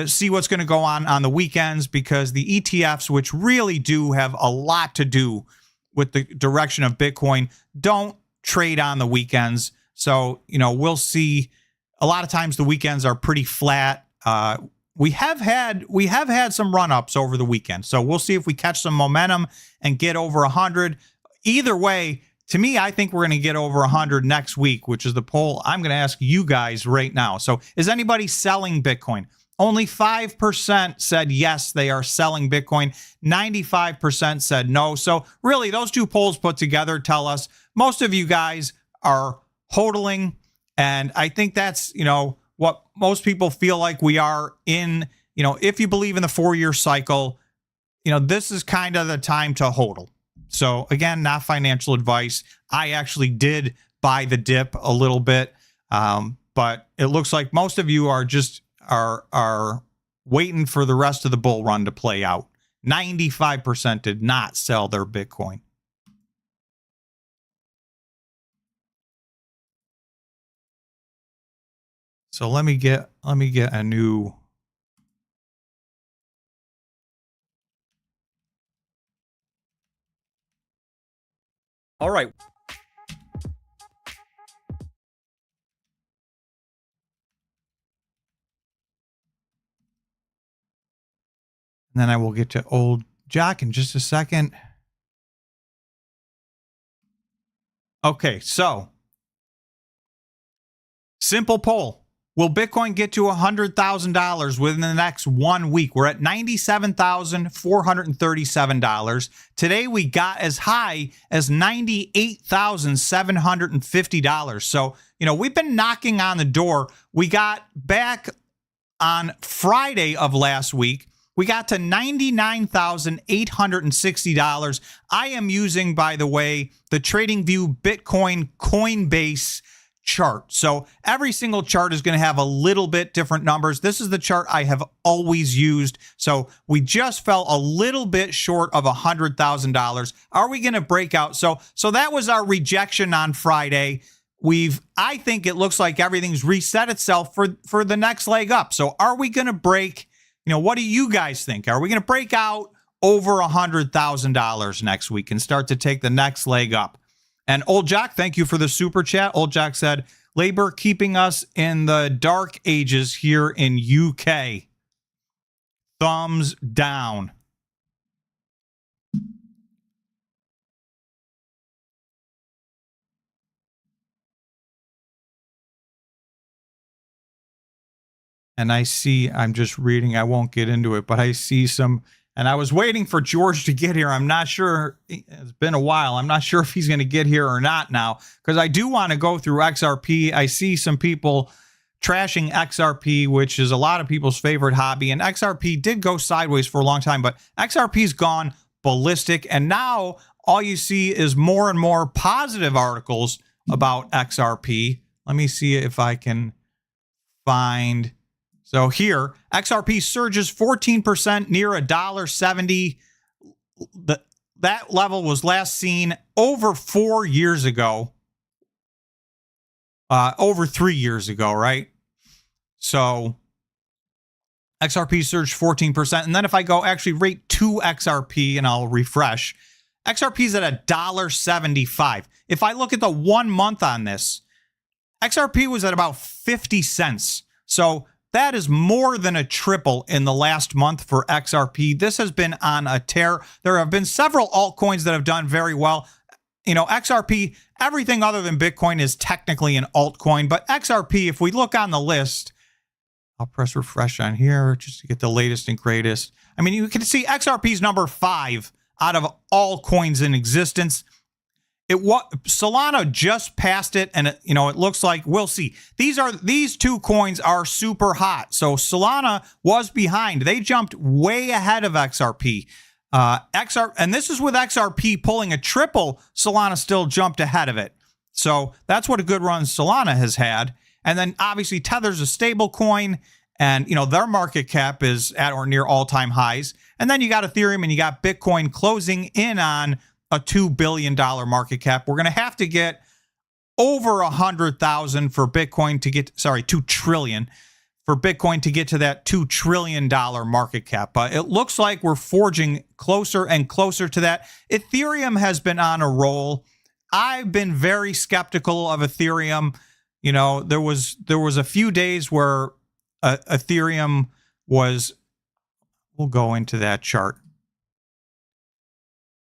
see what's going to go on the weekends, because the ETFs, which really do have a lot to do with the direction of Bitcoin, don't trade on the weekends. So, you know, we'll see. A lot of times the weekends are pretty flat. We have had some run-ups over the weekend. So we'll see if we catch some momentum and get over 100. Either way, to me, I think we're going to get over 100 next week, which is the poll I'm going to ask you guys right now. So is anybody selling Bitcoin? Only 5% said yes, they are selling Bitcoin. 95% said no. So really, those two polls put together tell us most of you guys are hodling. And I think that's, you know, what most people feel like we are in. You know, if you believe in the 4-year cycle, you know, this is kind of the time to hodl. So again, not financial advice. I actually did buy the dip a little bit, but it looks like most of you are just are waiting for the rest of the bull run to play out. 95% did not sell their Bitcoin. So let me get a new. All right. And then I will get to old Jack in just a second. Okay, so simple poll. Will Bitcoin get to $100,000 within the next 1 week? We're at $97,437. Today, we got as high as $98,750. So, we've been knocking on the door. We got back on Friday of last week. We got to $99,860. I am using, by the way, the TradingView Bitcoin Coinbase chart. So every single chart is going to have a little bit different numbers. This is the chart I have always used. So we just fell a little bit short of $100,000. Are we going to break out? So that was our rejection on Friday. I think it looks like everything's reset itself for the next leg up. So are we going to break? What do you guys think? Are we going to break out over $100,000 next week and start to take the next leg up? And Old Jack, thank you for the super chat. Old Jack said, labor keeping us in the dark ages here in UK. Thumbs down. And I'm just reading, I won't get into it, but I see some, and I was waiting for George to get here. I'm not sure, it's been a while. I'm not sure if he's going to get here or not now, because I do want to go through XRP. I see some people trashing XRP, which is a lot of people's favorite hobby. And XRP did go sideways for a long time, but XRP's gone ballistic. And now all you see is more and more positive articles about XRP. Let me see if I can find. So here, XRP surges 14% near $1.70. That level was last seen over 4 years ago. Over 3 years ago, right? So XRP surged 14%. And then if I go actually rate to XRP and I'll refresh, XRP is at $1.75. If I look at the 1 month on this, XRP was at about 50 cents. So that is more than a triple in the last month for XRP. This has been on a tear. There have been several altcoins that have done very well. XRP, everything other than Bitcoin is technically an altcoin. But XRP, if we look on the list, I'll press refresh on here just to get the latest and greatest. I mean, you can see XRP is number 5 out of all coins in existence. Solana just passed it, and it looks like we'll see. These two coins are super hot. So Solana was behind. They jumped way ahead of XRP. And this is with XRP pulling a triple. Solana still jumped ahead of it. So that's what a good run Solana has had. And then obviously Tether's a stable coin, and their market cap is at or near all-time highs. And then you got Ethereum and you got Bitcoin closing in on a $2 billion market cap. We're going to have to get over 100,000 for Bitcoin to get, $2 trillion for Bitcoin to get to that $2 trillion market cap. But it looks like we're forging closer and closer to that. Ethereum has been on a roll. I've been very skeptical of Ethereum. There was a few days where Ethereum was, we'll go into that chart.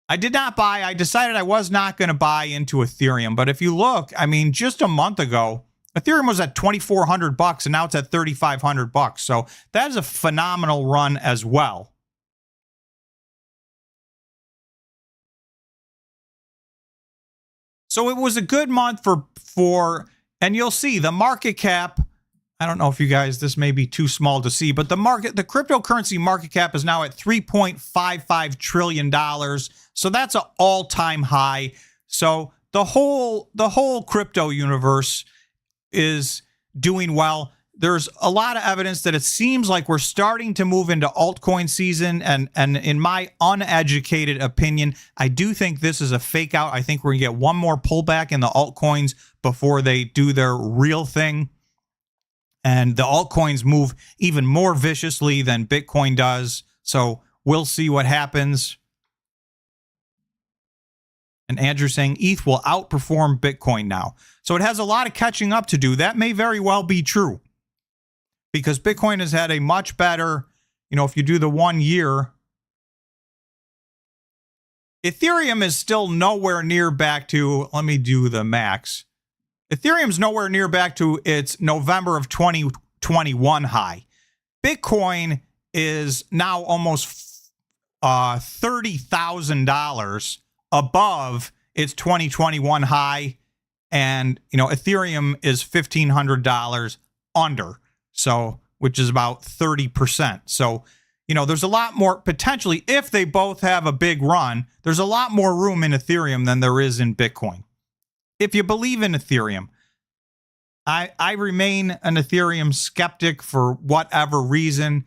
I did not buy. I decided I was not going to buy into Ethereum. But if you look, I mean, just a month ago, Ethereum was at $2,400 and now it's at $3,500. So that is a phenomenal run as well. So it was a good month for, and you'll see the market cap. I don't know if you guys, this may be too small to see, but the cryptocurrency market cap is now at $3.55 trillion. So that's an all-time high. So the whole crypto universe is doing well. There's a lot of evidence that it seems like we're starting to move into altcoin season. And in my uneducated opinion, I do think this is a fake out. I think we're going to get one more pullback in the altcoins before they do their real thing. And the altcoins move even more viciously than Bitcoin does. So we'll see what happens. And Andrew saying ETH will outperform Bitcoin now. So it has a lot of catching up to do. That may very well be true. Because Bitcoin has had a much better, if you do the 1 year. Ethereum is still nowhere near back to, let me do the max. Ethereum's nowhere near back to its November of 20 2021 high. Bitcoin is now almost $30,000 above its 2021 high. And, Ethereum is $1,500 under. So, which is about 30%. So, there's a lot more potentially, if they both have a big run, there's a lot more room in Ethereum than there is in Bitcoin. If you believe in Ethereum, I remain an Ethereum skeptic for whatever reason.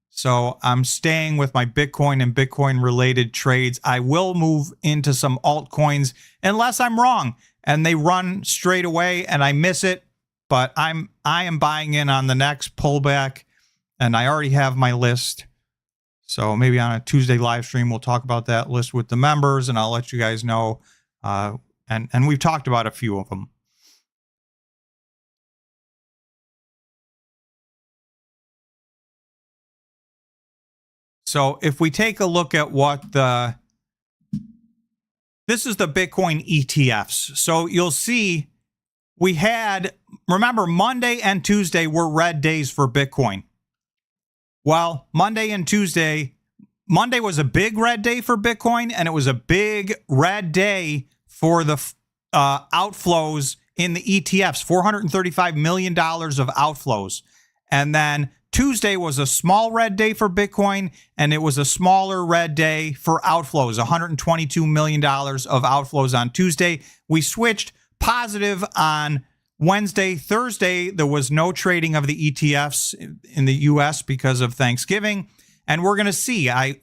So I'm staying with my Bitcoin and Bitcoin related trades. I will move into some altcoins unless I'm wrong and they run straight away and I miss it. But I am buying in on the next pullback, and I already have my list. So maybe on a Tuesday live stream, we'll talk about that list with the members, and I'll let you guys know. And we've talked about a few of them. So if we take a look at this is the Bitcoin ETFs. So you'll see we had, remember, Monday and Tuesday were red days for Bitcoin. Well, Monday and Tuesday, Monday was a big red day for Bitcoin, and it was a big red day for the outflows in the ETFs, $435 million of outflows. And then Tuesday was a small red day for Bitcoin, and it was a smaller red day for outflows, $122 million of outflows on Tuesday. We switched positive on Wednesday. Thursday, there was no trading of the ETFs in the U.S. because of Thanksgiving. And we're going to see, I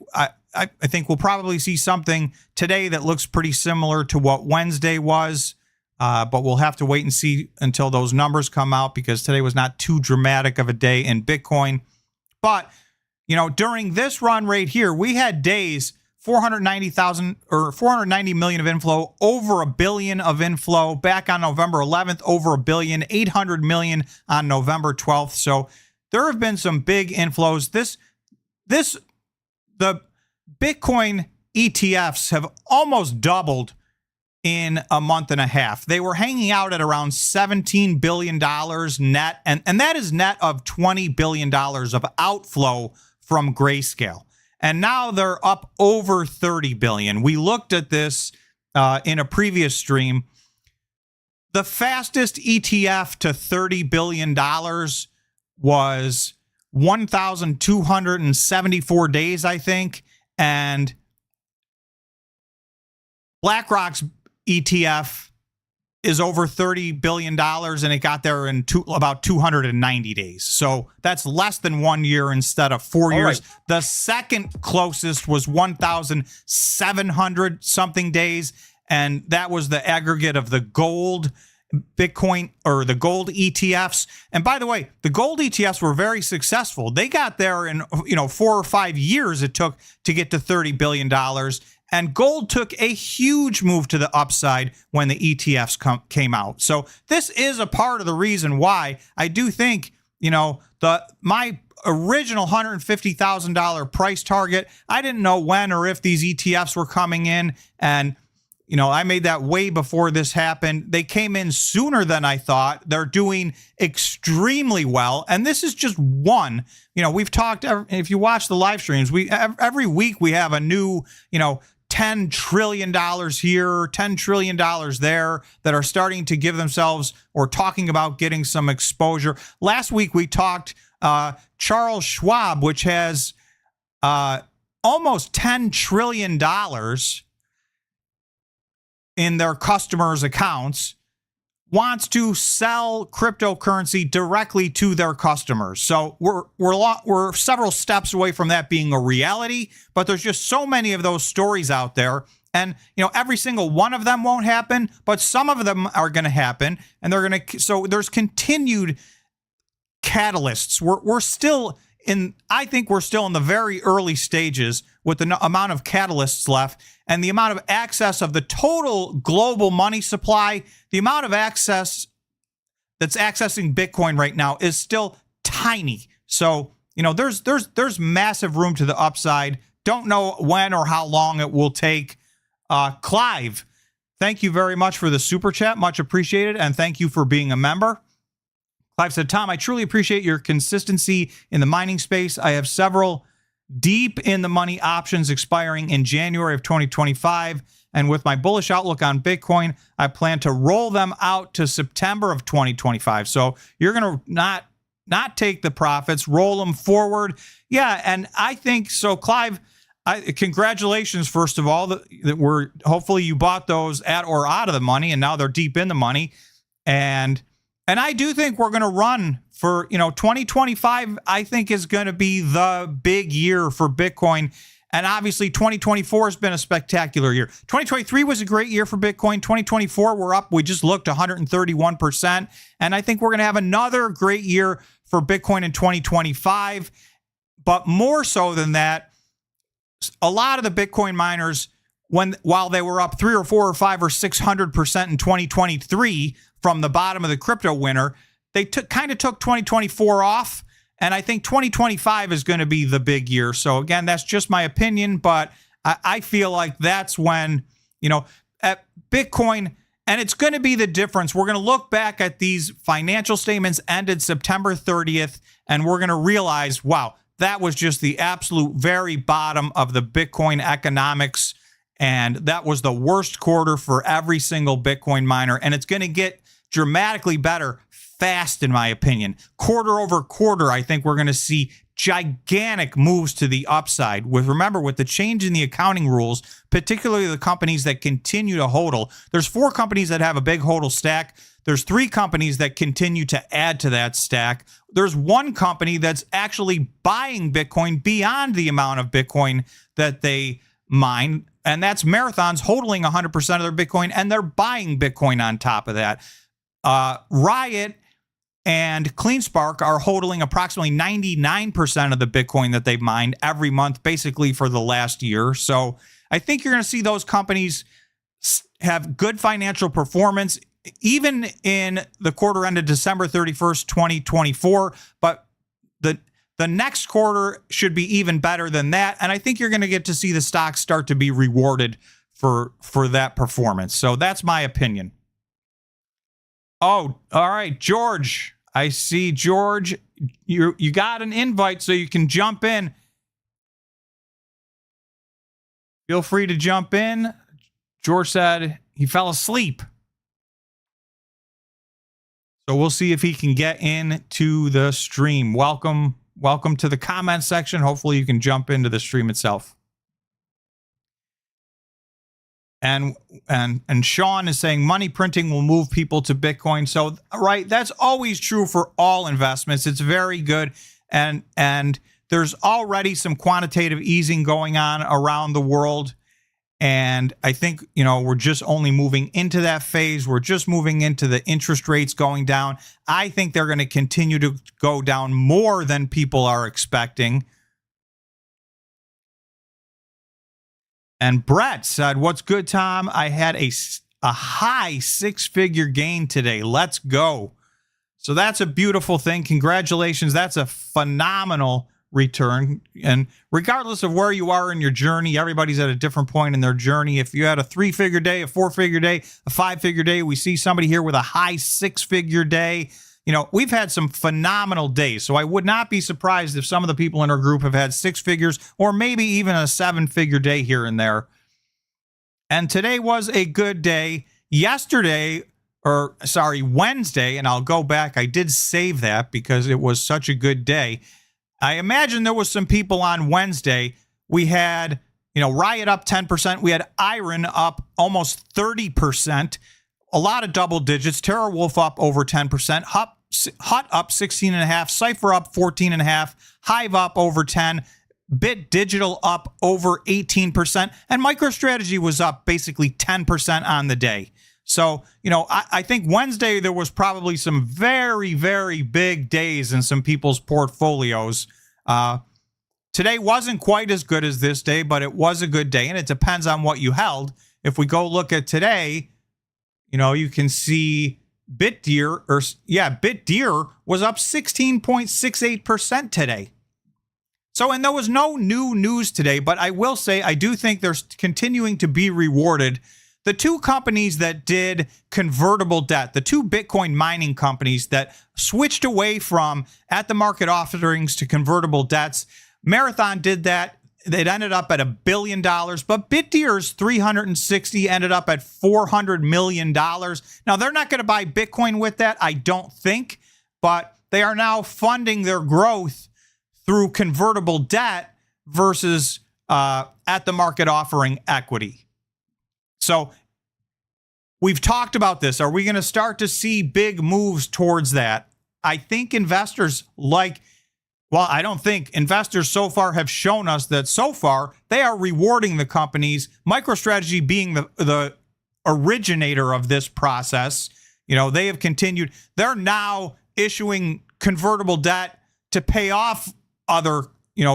think we'll probably see something today that looks pretty similar to what Wednesday was. But we'll have to wait and see until those numbers come out, because today was not too dramatic of a day in Bitcoin. But, during this run right here, we had days 490,000 or 490 million of inflow, over $1 billion of inflow back on November 11th, over $1 billion, 800 million on November 12th. So there have been some big inflows. The Bitcoin ETFs have almost doubled in a month and a half. They were hanging out at around $17 billion net, and that is net of $20 billion of outflow from Grayscale. And now they're up over 30 billion. We looked at this in a previous stream. The fastest ETF to $30 billion was 1,274 days, I think. And BlackRock's ETF is over $30 billion, and it got there in about 290 days. So that's less than 1 year instead of 4 years. Right. The second closest was 1,700 something days, and that was the aggregate of the gold Bitcoin or the gold ETFs. And by the way, the gold ETFs were very successful. They got there in 4 or 5 years it took to get to $30 billion. And gold took a huge move to the upside when the ETFs came out. So this is a part of the reason why I do think, my original $150,000 price target, I didn't know when or if these ETFs were coming in. And, I made that way before this happened. They came in sooner than I thought. They're doing extremely well. And this is just one. We've talked, if you watch the live streams, every week we have a new, $10 trillion here, $10 trillion there that are starting to give themselves or talking about getting some exposure. Last week we talked Charles Schwab, which has almost $10 trillion in their customers' accounts, wants to sell cryptocurrency directly to their customers. So we're several steps away from that being a reality, but there's just so many of those stories out there. And, every single one of them won't happen, but some of them are going to happen, and so there's continued catalysts. I think we're still in the very early stages with the amount of catalysts left and the amount of access of the total global money supply. The amount of access that's accessing Bitcoin right now is still tiny. So, there's massive room to the upside. Don't know when or how long it will take. Clive, thank you very much for the super chat. Much appreciated. And thank you for being a member. Clive said, Tom, I truly appreciate your consistency in the mining space. I have several deep in the money options expiring in January of 2025. And with my bullish outlook on Bitcoin, I plan to roll them out to September of 2025. So you're going to not take the profits, roll them forward. Yeah, and I think so, Clive. Congratulations, first of all, that we're hopefully you bought those at or out of the money, and now they're deep in the money. And I do think we're going to run for 2025. I think is going to be the big year for Bitcoin. And obviously 2024 has been a spectacular year. 2023 was a great year for Bitcoin. 2024, we're up. We just looked 131%. And I think we're going to have another great year for Bitcoin in 2025. But more so than that, a lot of the Bitcoin miners, while they were up 3 or 4 or 5 or 600% in 2023 from the bottom of the crypto winter, they kind of took 2024 off. And I think 2025 is going to be the big year. So again, that's just my opinion, but I feel like that's when, at Bitcoin, and it's going to be the difference. We're going to look back at these financial statements ended September 30th, and we're going to realize, wow, that was just the absolute very bottom of the Bitcoin economics. And that was the worst quarter for every single Bitcoin miner. And it's going to get dramatically better fast, in my opinion. Quarter over quarter, I think we're going to see gigantic moves to the upside. Remember, with the change in the accounting rules, particularly the companies that continue to hodl, there's 4 companies that have a big hodl stack. There's 3 companies that continue to add to that stack. There's 1 company that's actually buying Bitcoin beyond the amount of Bitcoin that they mine, and that's Marathon's hodling 100% of their Bitcoin, and they're buying Bitcoin on top of that. Riot and CleanSpark are hodling approximately 99% of the Bitcoin that they've mined every month, basically for the last year. So I think you're going to see those companies have good financial performance, even in the quarter ended December 31st, 2024. But the next quarter should be even better than that. And I think you're going to get to see the stocks start to be rewarded for that performance. So that's my opinion. Oh, all right, George. I see, George, you got an invite so you can jump in. Feel free to jump in. George said he fell asleep. So we'll see if he can get into the stream. Welcome to the comment section. Hopefully you can jump into the stream itself. And Sean is saying money printing will move people to Bitcoin. So, right, that's always true for all investments. It's very good. And there's already some quantitative easing going on around the world. And I think, we're just only moving into that phase. We're just moving into the interest rates going down. I think they're going to continue to go down more than people are expecting. And Brett said, what's good, Tom? I had a high 6-figure gain today. Let's go. So that's a beautiful thing. Congratulations. That's a phenomenal return. And regardless of where you are in your journey, everybody's at a different point in their journey. If you had a 3-figure day, a 4-figure day, a 5-figure day, we see somebody here with a high 6-figure day. We've had some phenomenal days, so I would not be surprised if some of the people in our group have had 6 figures or maybe even a 7-figure day here and there. And today was a good day. Wednesday, and I'll go back. I did save that because it was such a good day. I imagine there was some people on Wednesday. We had, Riot up 10%. We had Iron up almost 30%. A lot of double digits. Terra Wolf up over 10%. Hut up 16.5%. Cypher up 14.5%. Hive up over 10%. Bit Digital up over 18%. And MicroStrategy was up basically 10% on the day. So, I think Wednesday there was probably some very, very big days in some people's portfolios. Today wasn't quite as good as this day, but it was a good day. And it depends on what you held. If we go look at today, you can see BitDeer was up 16.68% today. So, and there was no new news today, but I will say I do think there's continuing to be rewarded. the two companies that did convertible debt, the two Bitcoin mining companies that switched away from at the market offerings to convertible debts, Marathon did that. It ended up at $1 billion, but BitDeer's 360 ended up at $400 million. Now, they're not going to buy Bitcoin with that, I don't think, but they are now funding their growth through convertible debt versus at the market offering equity. So we've talked about this. Are we going to start to see big moves towards that? I think investors I don't think investors so far have shown us that so far they are rewarding the companies, MicroStrategy being the originator of this process. They have continued. They're now issuing convertible debt to pay off other,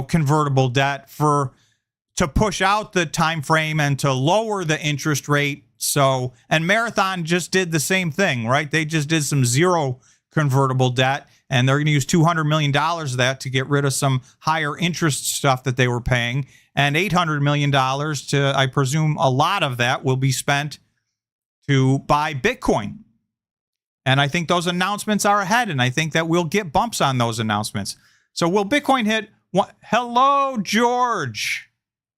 convertible debt to push out the time frame and to lower the interest rate. So, and Marathon just did the same thing, right? They just did some zero convertible debt, and they're going to use $200 million of that to get rid of some higher interest stuff that they were paying, and $800 million to, I presume a lot of that will be spent to buy Bitcoin. And I think those announcements are ahead, and I think that we'll get bumps on those announcements. So will Bitcoin hit what? Hello, George.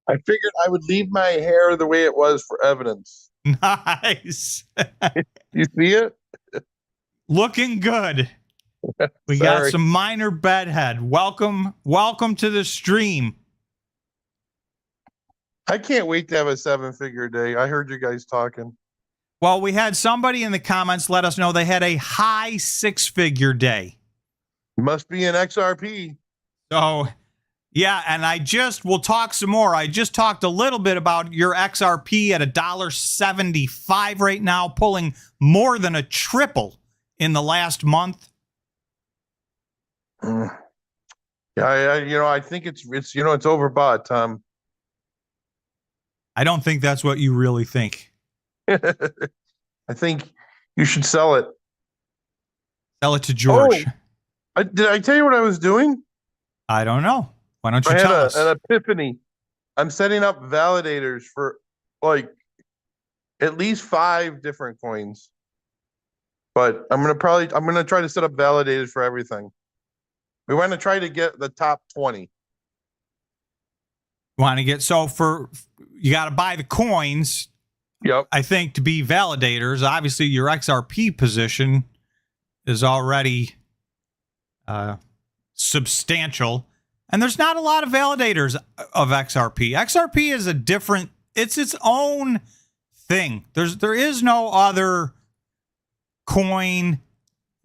I figured I would leave my hair the way it was for evidence. Nice. You see it? Looking good. We got some minor bedhead. Welcome to the stream. I can't wait to have a 7-figure day. I heard you guys talking. Well, we had somebody in the comments let us know they had a high 6-figure day. Must be an XRP. So, yeah, and we'll talk some more. I just talked a little bit about your XRP at $1.75 right now, pulling more than a triple in the last month. Yeah, I think it's overbought, Tom. I don't think that's what you really think. I think you should sell it. Sell it to George. Did I tell you what I was doing? I don't know. Why don't you tell us? I had an epiphany. I'm setting up validators for at least 5 different coins. But I'm gonna try to set up validators for everything. We want to try to get the top 20. You got to buy the coins. Yep. I think to be validators. Obviously, your XRP position is already substantial, and there's not a lot of validators of XRP. XRP is it's its own thing. There is no other coin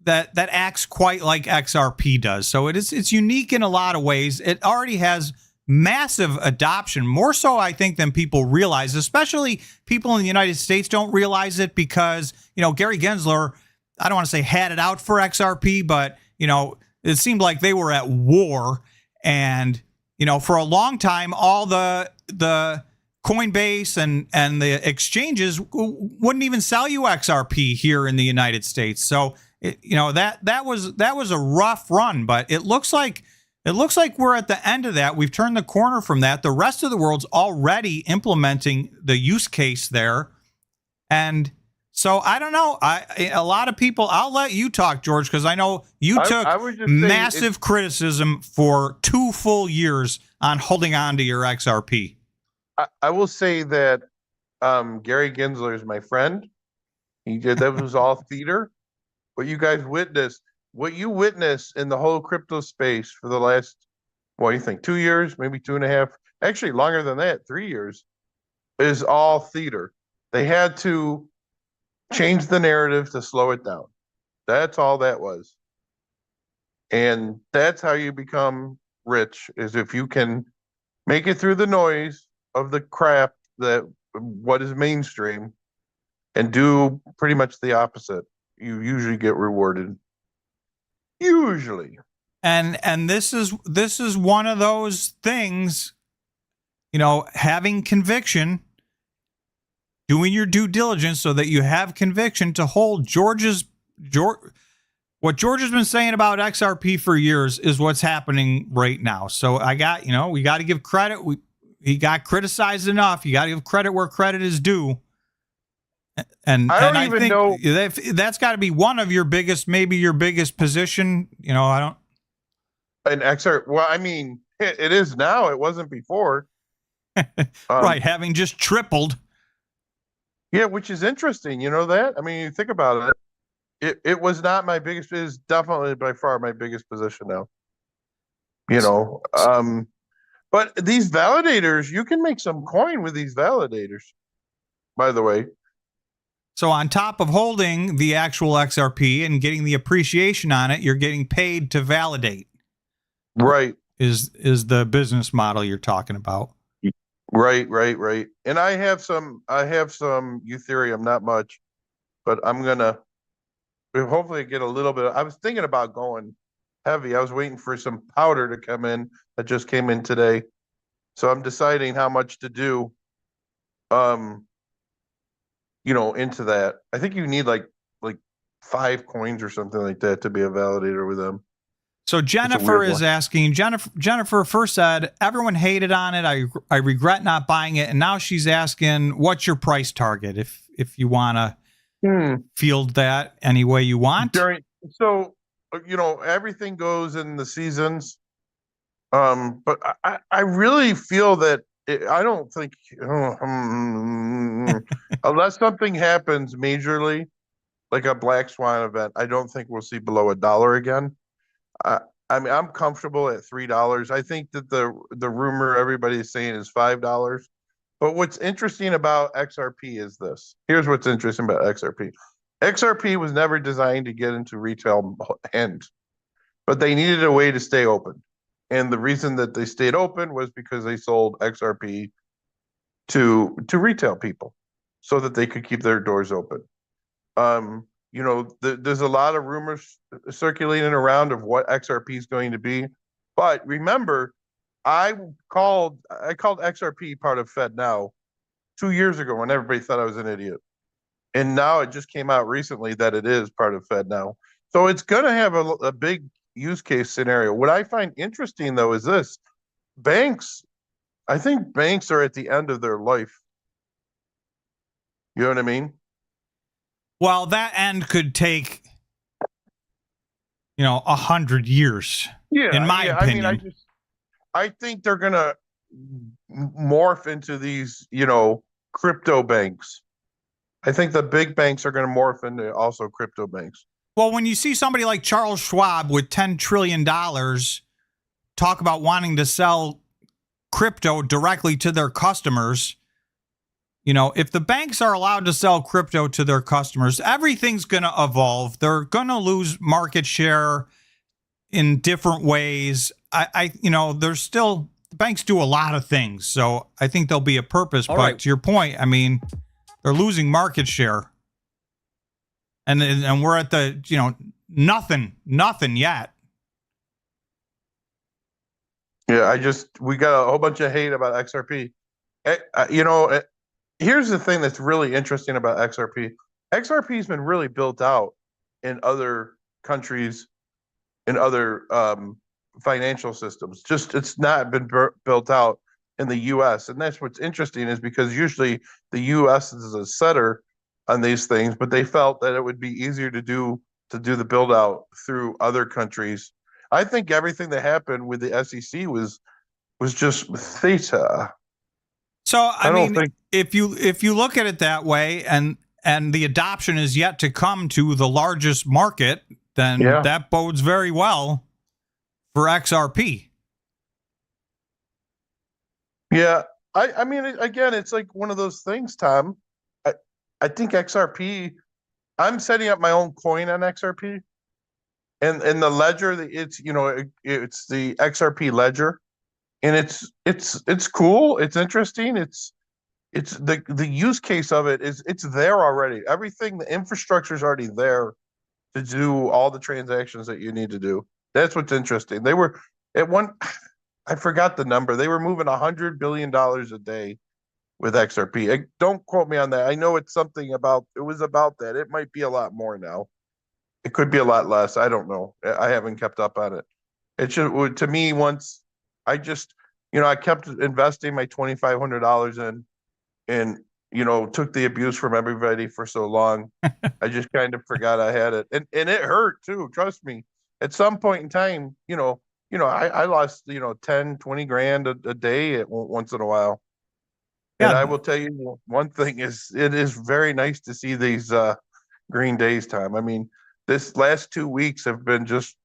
that acts quite like XRP does. So it's unique in a lot of ways. It already has massive adoption, more so I think than people realize, especially people in the United States don't realize it because, Gary Gensler, I don't want to say had it out for XRP, but, it seemed like they were at war. And, for a long time, all the Coinbase and the exchanges wouldn't even sell you XRP here in the United States. So, that was a rough run, but it looks like we're at the end of that. We've turned the corner from that. The rest of the world's already implementing the use case there. And so I don't know. A lot of people, I'll let you talk, George, because I know you took massive criticism for 2 full years on holding on to your XRP. I will say that Gary Gensler is my friend. That was all theater. What you witness in the whole crypto space for the last, 2 years, maybe 2.5, actually longer than that, 3 years, is all theater. They had to change the narrative to slow it down. That's all that was. And that's how you become rich, is if you can make it through the noise of the crap what is mainstream and do pretty much the opposite. You usually get rewarded. Usually. And this is one of those things, having conviction, doing your due diligence so that you have conviction to hold what George has been saying about XRP for years is what's happening right now. So we got to give credit. He got criticized enough. You got to give credit where credit is due. And I don't I even think know. that's got to be one of your biggest, maybe your biggest position. You know, I don't. An XR. Well, I mean, it is now. It wasn't before. Right, having just tripled. Yeah, which is interesting. You know that? I mean, you think about it. It was not my biggest. It is definitely by far my biggest position now. You know, but these validators, you can make some coin with these validators. By the way, So on top of holding the actual XRP and getting the appreciation on it, you're getting paid to validate. right, Is the business model you're talking about? right. And I have some Ethereum, not much, but I'm gonna hopefully get a little bit. I was thinking about going heavy. I was waiting for some powder to come in that just came in today. So I'm deciding how much to do, you know, into that. I think you need like 5 coins or something like that to be a validator with them. So Jennifer is asking, Jennifer first said, everyone hated on it. I regret not buying it. And now she's asking, what's your price target? If you want to field that any way you want. So, you know, everything goes in the seasons. But I really feel that I don't think, unless something happens majorly, like a black swan event, I don't think we'll see below $1 again. I mean, I'm comfortable at $3. I think that the rumor everybody's saying is $5. But what's interesting about XRP is this. Here's what's interesting about XRP. XRP was never designed to get into retail hands, but they needed a way to stay open. And the reason that they stayed open was because they sold XRP to retail people so that they could keep their doors open. You know, there's a lot of rumors circulating around of what XRP is going to be. But remember, I called XRP part of FedNow 2 years ago when everybody thought I was an idiot. And now it just came out recently that it is part of FedNow. So it's going to have a big use case scenario. What I find interesting, though, is this. I think banks are at the end of their life. You know what I mean? Well, that end could take, 100 years. Yeah, in my opinion. I mean, I think they're gonna morph into these, crypto banks. I think the big banks are gonna morph into also crypto banks. Well, when you see somebody like Charles Schwab with $10 trillion talk about wanting to sell crypto directly to their customers, if the banks are allowed to sell crypto to their customers, everything's going to evolve. They're going to lose market share in different ways. There's still, banks do a lot of things. So I think there'll be a purpose. But to your point, I mean, they're losing market share. And we're at the, nothing yet. Yeah, we got a whole bunch of hate about XRP. Here's the thing that's really interesting about XRP. XRP has been really built out in other countries, in other financial systems. Just it's not been built out in the U.S. And that's what's interesting is because usually the U.S. is a setter on these things, but they felt that it would be easier to do the build out through other countries. I think everything that happened with the SEC was just theta. So I mean, if you look at it that way, and the adoption is yet to come to the largest market, then that bodes very well for XRP. Yeah, I mean, again, it's like one of those things, Tom. I think XRP. I'm setting up my own coin on XRP, and the ledger, it's the XRP ledger. And it's cool. It's interesting. It's the use case of it is it's there already. Everything, the infrastructure is already there to do all the transactions that you need to do. That's what's interesting. They were at one, I forgot the number. They were moving $100 billion a day with XRP. Don't quote me on that. I know it was about that. It might be a lot more now. It could be a lot less. I don't know. I haven't kept up on it. It should, to me, once I just, I kept investing my $2,500 in took the abuse from everybody for so long. I just kind of forgot I had it. And it hurt too, trust me. At some point in time, I lost, 10, 20 grand a day once in a while. And I Yeah. will tell you one thing is it is very nice to see these green days, Tom. I mean, this last 2 weeks have been just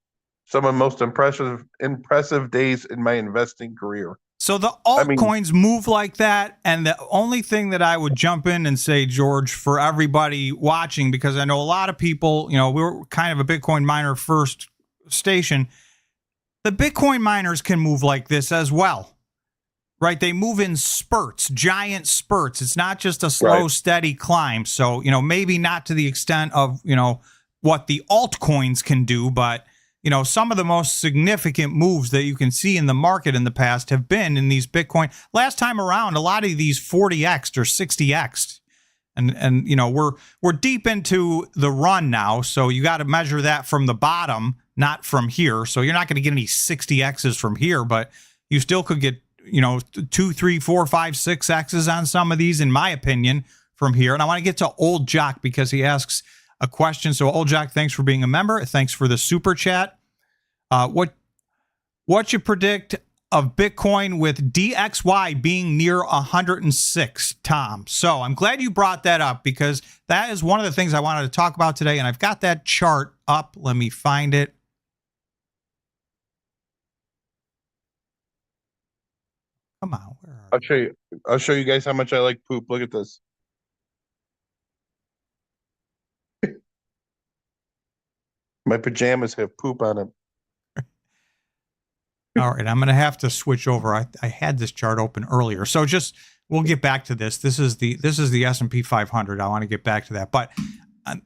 some of the most impressive days in my investing career. So the I mean, altcoins move like that. And the only thing that I would jump in and say, George, for everybody watching, because I know a lot of people, we're kind of a Bitcoin miner first station. The Bitcoin miners can move like this as well, right? They move in spurts, giant spurts. It's not just a slow, steady climb. So, maybe not to the extent of, what the altcoins can do, but some of the most significant moves that you can see in the market in the past have been in these Bitcoin. Last time around, a lot of these 40x'd or 60x'd. And we're deep into the run now, so you got to measure that from the bottom, not from here. So you're not going to get any 60x's from here, but you still could get 2, 3, 4, 5, 6x's on some of these, in my opinion, from here. And I want to get to Old Jock because he asks a question. So Old Jock, thanks for being a member. Thanks for the super chat. What you predict of Bitcoin with DXY being near 106, Tom? So I'm glad you brought that up because that is one of the things I wanted to talk about today. And I've got that chart up. Let me find it. Come on. Where are I'll show you. I'll show you guys how much I like poop. Look at this. My pajamas have poop on them. All right, I'm going to have to switch over. I had this chart open earlier, so we'll get back to this. This is the S&P 500. I want to get back to that, but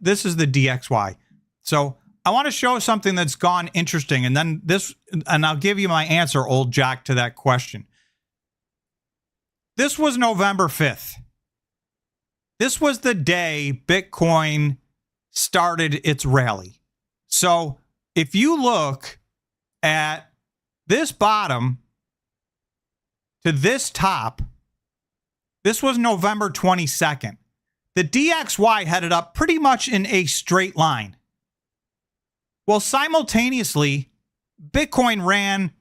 this is the DXY. So I want to show something that's gone interesting, and then and I'll give you my answer, Old Jack, to that question. This was November 5th. This was the day Bitcoin started its rally. So if you look at this bottom to this top, this was November 22nd. The DXY headed up pretty much in a straight line. Well, simultaneously, Bitcoin ran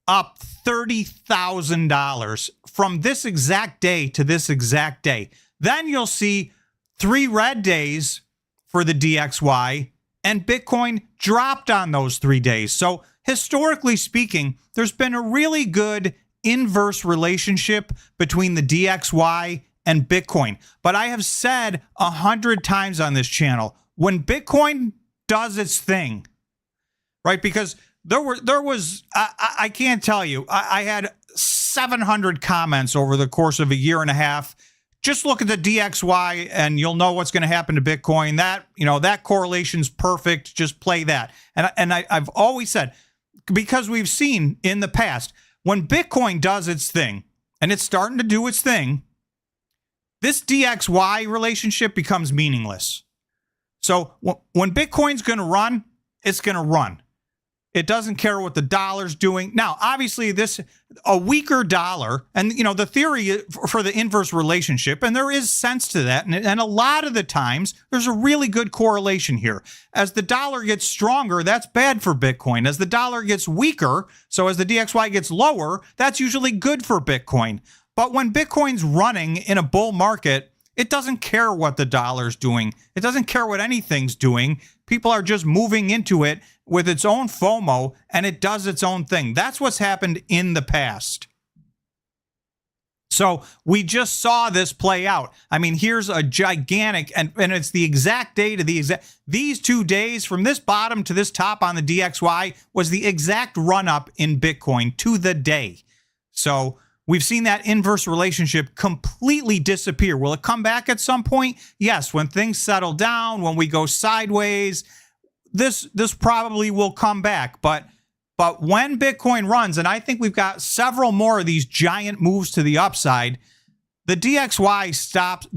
up $30,000 from this exact day to this exact day. Then you'll see 3 red days for the DXY, and Bitcoin dropped on those 3 days. So historically speaking, there's been a really good inverse relationship between the DXY and Bitcoin. But I have said 100 times on this channel, when Bitcoin does its thing, right? Because I can't tell you, I had 700 comments over the course of a year and a half. Just look at the DXY and you'll know what's going to happen to Bitcoin. That correlation's perfect. Just play that. And I've always said, because we've seen in the past, when Bitcoin does its thing, and it's starting to do its thing, this DXY relationship becomes meaningless. So when Bitcoin's going to run, it's going to run. It doesn't care what the dollar's doing. Now, obviously, a weaker dollar, and the theory for the inverse relationship, and there is sense to that, and a lot of the times there's a really good correlation here. As the dollar gets stronger, that's bad for Bitcoin. As the dollar gets weaker, so as the DXY gets lower, that's usually good for Bitcoin. But when Bitcoin's running in a bull market, it doesn't care what the dollar's doing. It doesn't care what anything's doing. People are just moving into it with its own FOMO, and it does its own thing. That's what's happened in the past. So we just saw this play out. I mean, here's a gigantic, and it's the exact day to the exact, these 2 days from this bottom to this top on the DXY was the exact run up in Bitcoin to the day. So we've seen that inverse relationship completely disappear. Will it come back at some point? Yes, when things settle down, when we go sideways, this probably will come back. But when Bitcoin runs, and I think we've got several more of these giant moves to the upside, the DXY stops.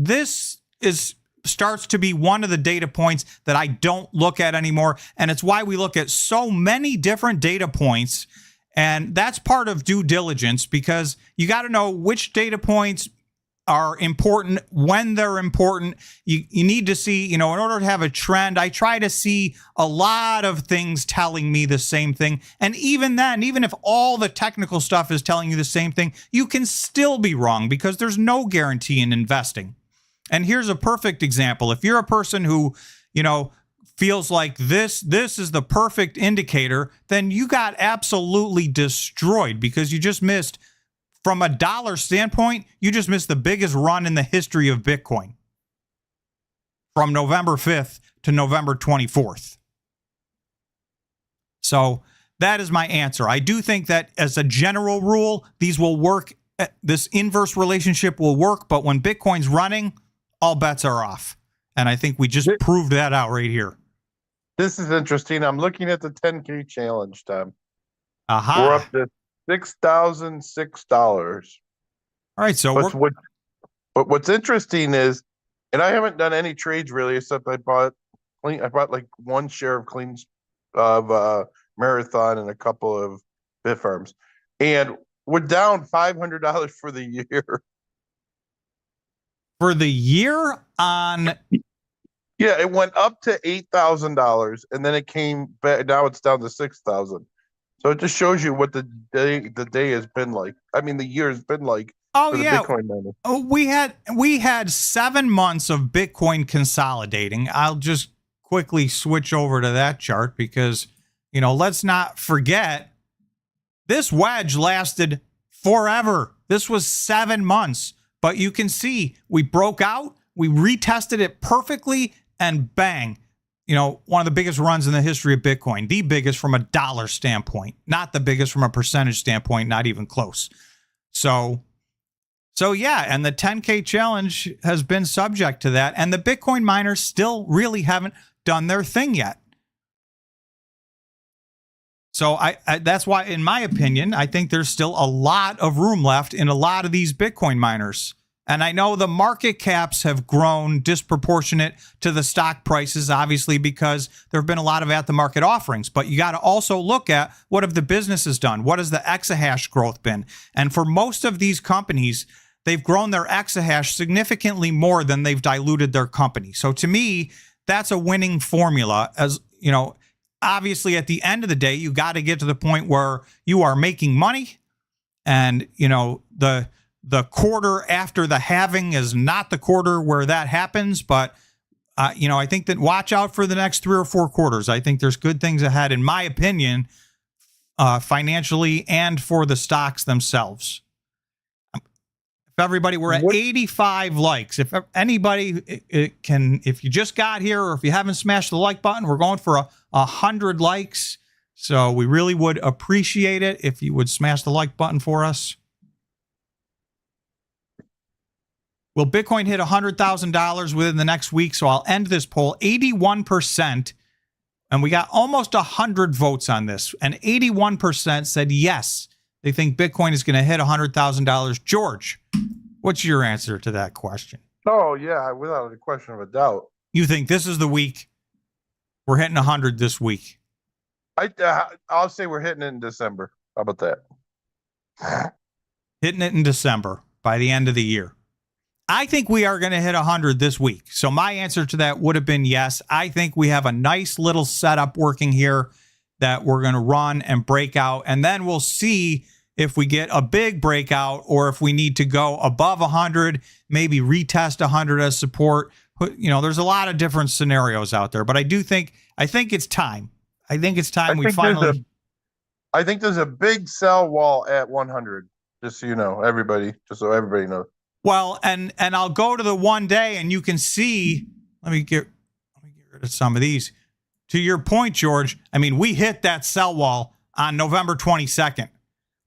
Starts to be one of the data points that I don't look at anymore. And it's why we look at so many different data points. And that's part of due diligence, because you got to know which data points are important when they're important. You need to see, in order to have a trend, I try to see a lot of things telling me the same thing. And even then, even if all the technical stuff is telling you the same thing, you can still be wrong because there's no guarantee in investing. And here's a perfect example. If you're a person who, feels like this is the perfect indicator, then you got absolutely destroyed because you just missed, from a dollar standpoint, you just missed the biggest run in the history of Bitcoin from November 5th to November 24th. So that is my answer. I do think that as a general rule, these will work. This inverse relationship will work, but when Bitcoin's running, all bets are off. And I think we just proved that out right here. This is interesting. I'm looking at the 10K challenge, Tom. Aha. We're up to $6,006. All right. So but what's interesting is, and I haven't done any trades really, except I bought like one share of Marathon and a couple of Bitfarms, and we're down $500 for the year. For the year on. Yeah, it went up to $8,000 and then it came back. Now it's down to 6,000. So it just shows you what the day has been like. I mean, the year has been like. Oh for the yeah, Bitcoin miner. Oh, we had 7 months of Bitcoin consolidating. I'll just quickly switch over to that chart because let's not forget this wedge lasted forever. This was 7 months, but you can see we broke out, we retested it perfectly, and bang. One of the biggest runs in the history of Bitcoin, the biggest from a dollar standpoint, not the biggest from a percentage standpoint, not even close. So yeah, and the 10K challenge has been subject to that, and the Bitcoin miners still really haven't done their thing yet. So I that's why, in my opinion, I think there's still a lot of room left in a lot of these Bitcoin miners. And I know the market caps have grown disproportionate to the stock prices, obviously, because there have been a lot of at-the-market offerings. But you got to also look at what have the businesses done? What has the exahash growth been? And for most of these companies, they've grown their exahash significantly more than they've diluted their company. So to me, that's a winning formula. As obviously, at the end of the day, you got to get to the point where you are making money, and the quarter after the halving is not the quarter where that happens, but I think that watch out for the next 3 or 4 quarters. I think there's good things ahead, in my opinion, financially and for the stocks themselves. If everybody, we're at 85 likes. If anybody if you just got here or if you haven't smashed the like button, we're going for 100 likes. So we really would appreciate it if you would smash the like button for us. Will Bitcoin hit $100,000 within the next week? So I'll end this poll. 81%, and we got almost 100 votes on this, and 81% said yes, they think Bitcoin is going to hit $100,000. George, what's your answer to that question? Oh, yeah, without a question of a doubt. You think this is the week? We're hitting 100 this week. I'll say we're hitting it in December. How about that? Hitting it in December by the end of the year. I think we are going to hit 100 this week. So my answer to that would have been yes. I think we have a nice little setup working here that we're going to run and break out. And then we'll see if we get a big breakout or if we need to go above 100, maybe retest 100 as support. There's a lot of different scenarios out there, but I think it's time. I think it's time we finally. I think there's a big sell wall at 100. Just so you know, everybody, just so everybody knows. Well, and I'll go to the 1 day and you can see, let me get rid of some of these. To your point, George, I mean, we hit that sell wall on November 22nd.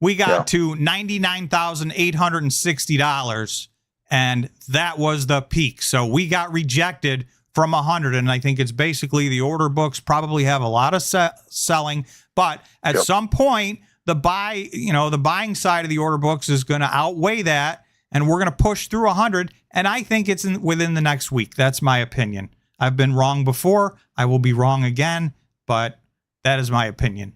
We got to $99,860, and that was the peak. So we got rejected from 100, and I think it's basically the order books probably have a lot of selling, but at some point, the buying side of the order books is going to outweigh that. And we're going to push through 100, and I think it's within the next week. That's my opinion. I've been wrong before. I will be wrong again, but that is my opinion.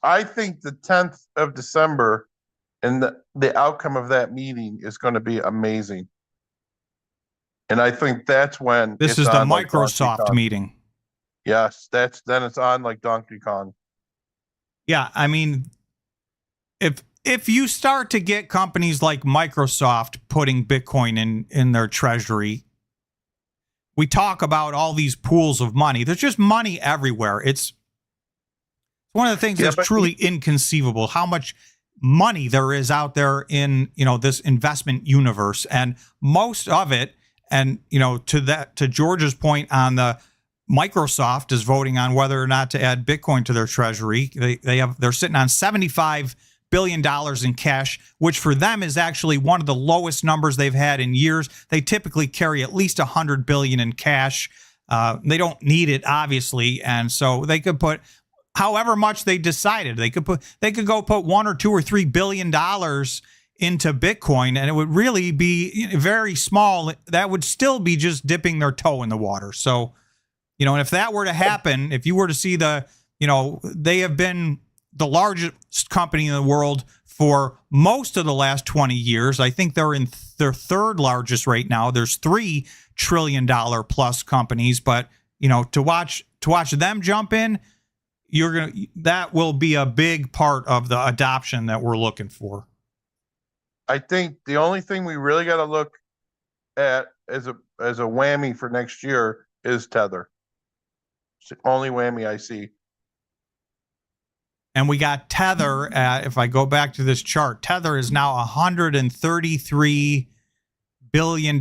I think the 10th of December and the outcome of that meeting is going to be amazing. And I think that's when This it's is the on like Donkey Microsoft Kong. meeting. Yes, then it's on like Donkey Kong. Yeah, I mean, if you start to get companies like Microsoft putting Bitcoin in their treasury, we talk about all these pools of money. There's just money everywhere. It's one of the things that's truly inconceivable how much money there is out there in, this investment universe, and most of it. And, to George's point on the Microsoft is voting on whether or not to add Bitcoin to their treasury. They're sitting on $75 billion in cash, which for them is actually one of the lowest numbers they've had in years. They typically carry at least $100 billion in cash. They don't need it, obviously, and so they could put however much they decided. They could go put $1 or $2 or $3 billion into Bitcoin, and it would really be very small. That would still be just dipping their toe in the water. So, and if that were to happen, if you were to see they have been the largest company in the world for most of the last 20 years. I think they're in their third largest right now. There's $3 trillion plus companies, but to watch them jump in, that will be a big part of the adoption that we're looking for. I think the only thing we really got to look at as a whammy for next year is Tether. It's the only whammy I see. And we got Tether at, if I go back to this chart, Tether is now $133 billion.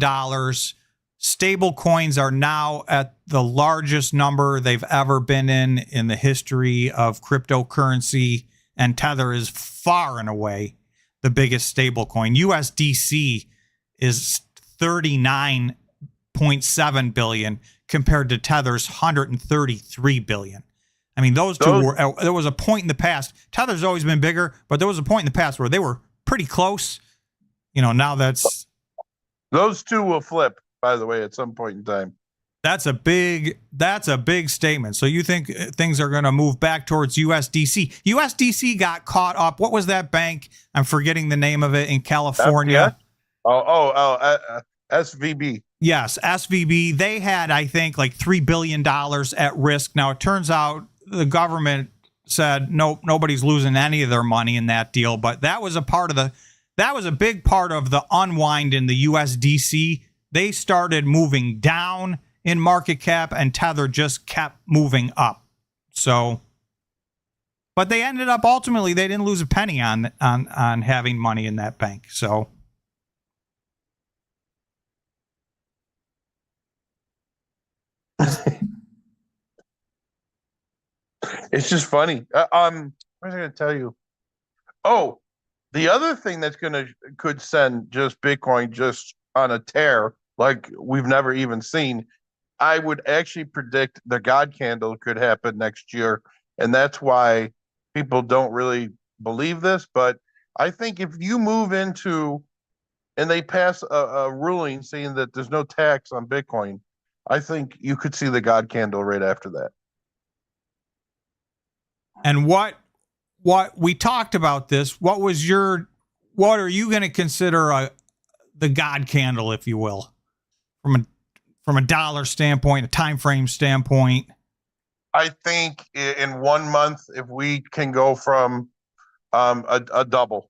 Stable coins are now at the largest number they've ever been in the history of cryptocurrency. And Tether is far and away the biggest stable coin. USDC is 39.7 billion compared to Tether's 133 billion. I mean, those two were, there was a point in the past. Tether's always been bigger, but there was a point in the past where they were pretty close. Now those two will flip, by the way, at some point in time. That's a big statement. So you think things are going to move back towards USDC? USDC got caught up. What was that bank? I'm forgetting the name of it in California. SVB. Yes, SVB. They had, I think, like $3 billion at risk. Now, it turns out the government said, nope, nobody's losing any of their money in that deal. But that was a big part of the unwind in the USDC. They started moving down in market cap, and Tether just kept moving up. So, but they ended up ultimately, they didn't lose a penny on having money in that bank. So, it's just funny. What was I going to tell you? Oh, the other thing that's could send just Bitcoin just on a tear like we've never even seen. I would actually predict the God candle could happen next year, and that's why people don't really believe this. But I think if you move into, and they pass a ruling saying that there's no tax on Bitcoin, I think you could see the God candle right after that. And what we talked about this, what are you going to consider the God candle, if you will, from a dollar standpoint, a time frame standpoint? I think in 1 month, if we can go from a double.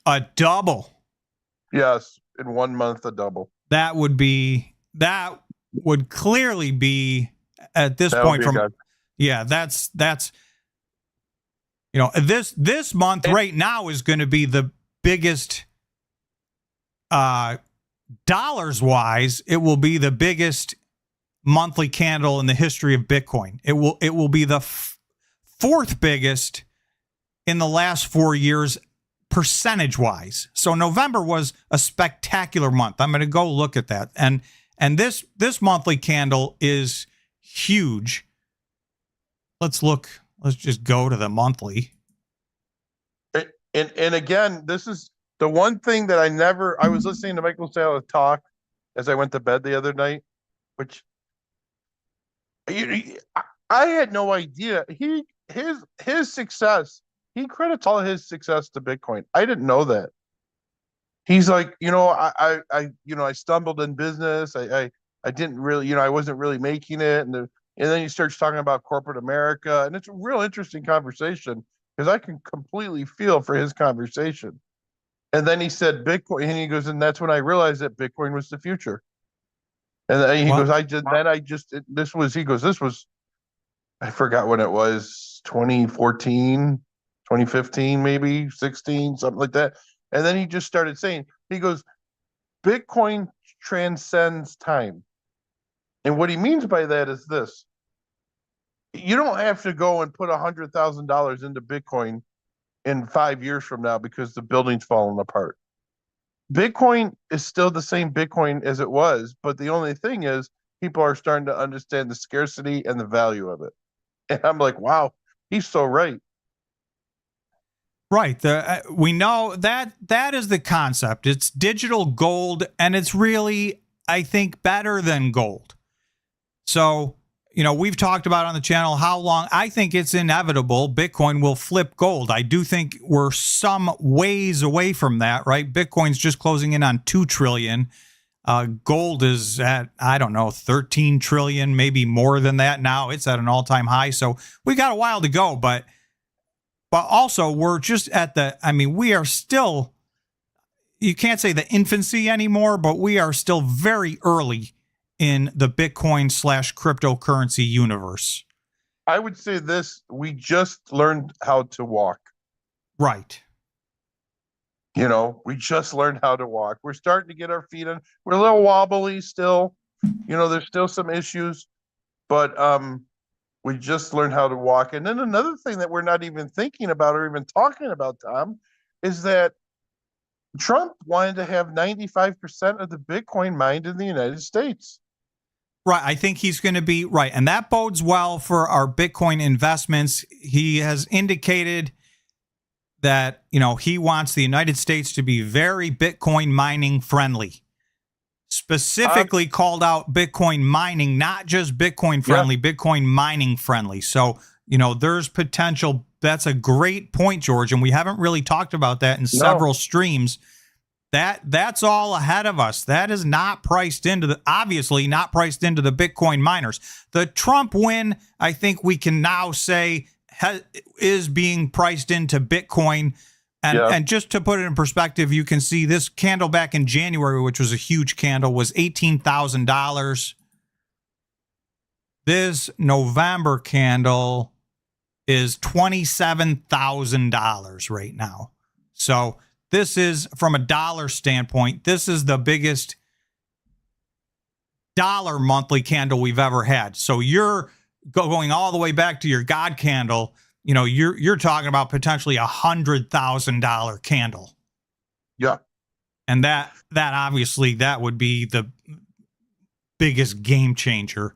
A double. Yes, in 1 month, a double. That would clearly be at this point from, yeah, that's this month right now is going to be the biggest, dollars wise, it will be the biggest monthly candle in the history of Bitcoin. It will be the fourth biggest in the last 4 years, percentage wise. So November was a spectacular month. I'm going to go look at that. And this monthly candle is huge. Let's just go to the monthly. And again, this is the one thing that I was listening to MicroStrategy talk as I went to bed the other night, which I had no idea. His success he credits all his success to Bitcoin. I didn't know that. He's like, I stumbled in business. I didn't really, I wasn't really making it. And then he starts talking about corporate America. And it's a real interesting conversation because I can completely feel for his conversation. And then he said Bitcoin, and he goes, and that's when I realized that Bitcoin was the future. And then he goes, this was, I forgot when it was, 2014, 2015, maybe 16, something like that. And then he just started saying, he goes, Bitcoin transcends time. And what he means by that is this. You don't have to go and put $100,000 into Bitcoin in 5 years from now because the building's falling apart. Bitcoin is still the same Bitcoin as it was, but the only thing is people are starting to understand the scarcity and the value of it. And I'm like, wow, he's so right. Right. We know that is the concept. It's digital gold, and it's really, I think, better than gold. So, we've talked about on the channel how long I think it's inevitable Bitcoin will flip gold. I do think we're some ways away from that, right? Bitcoin's just closing in on 2 trillion. Gold is at, I don't know, 13 trillion, maybe more than that now. It's at an all-time high. So we got a while to go, but also we're just at we are still, you can't say the infancy anymore, but we are still very early in the Bitcoin / cryptocurrency universe. I would say this, we just learned how to walk. Right. We just learned how to walk. We're starting to get our feet in. We're a little wobbly still. There's still some issues, but we just learned how to walk. And then another thing that we're not even thinking about or even talking about, Tom, is that Trump wanted to have 95% of the Bitcoin mined in the United States. Right. I think he's going to be right. And that bodes well for our Bitcoin investments. He has indicated that, he wants the United States to be very Bitcoin mining friendly. Specifically called out Bitcoin mining, not just Bitcoin friendly, Bitcoin mining friendly. So, there's potential. That's a great point, George. And we haven't really talked about that in several streams. That's all ahead of us. That is not priced into obviously not priced into the Bitcoin miners. The Trump win, I think we can now say, is being priced into Bitcoin. And just to put it in perspective, you can see this candle back in January, which was a huge candle, was $18,000. This November candle is $27,000 right now. So this is, from a dollar standpoint, this is the biggest dollar monthly candle we've ever had. So you're going all the way back to your God candle. You're talking about potentially $100,000 candle. Yeah. And that obviously that would be the biggest game changer.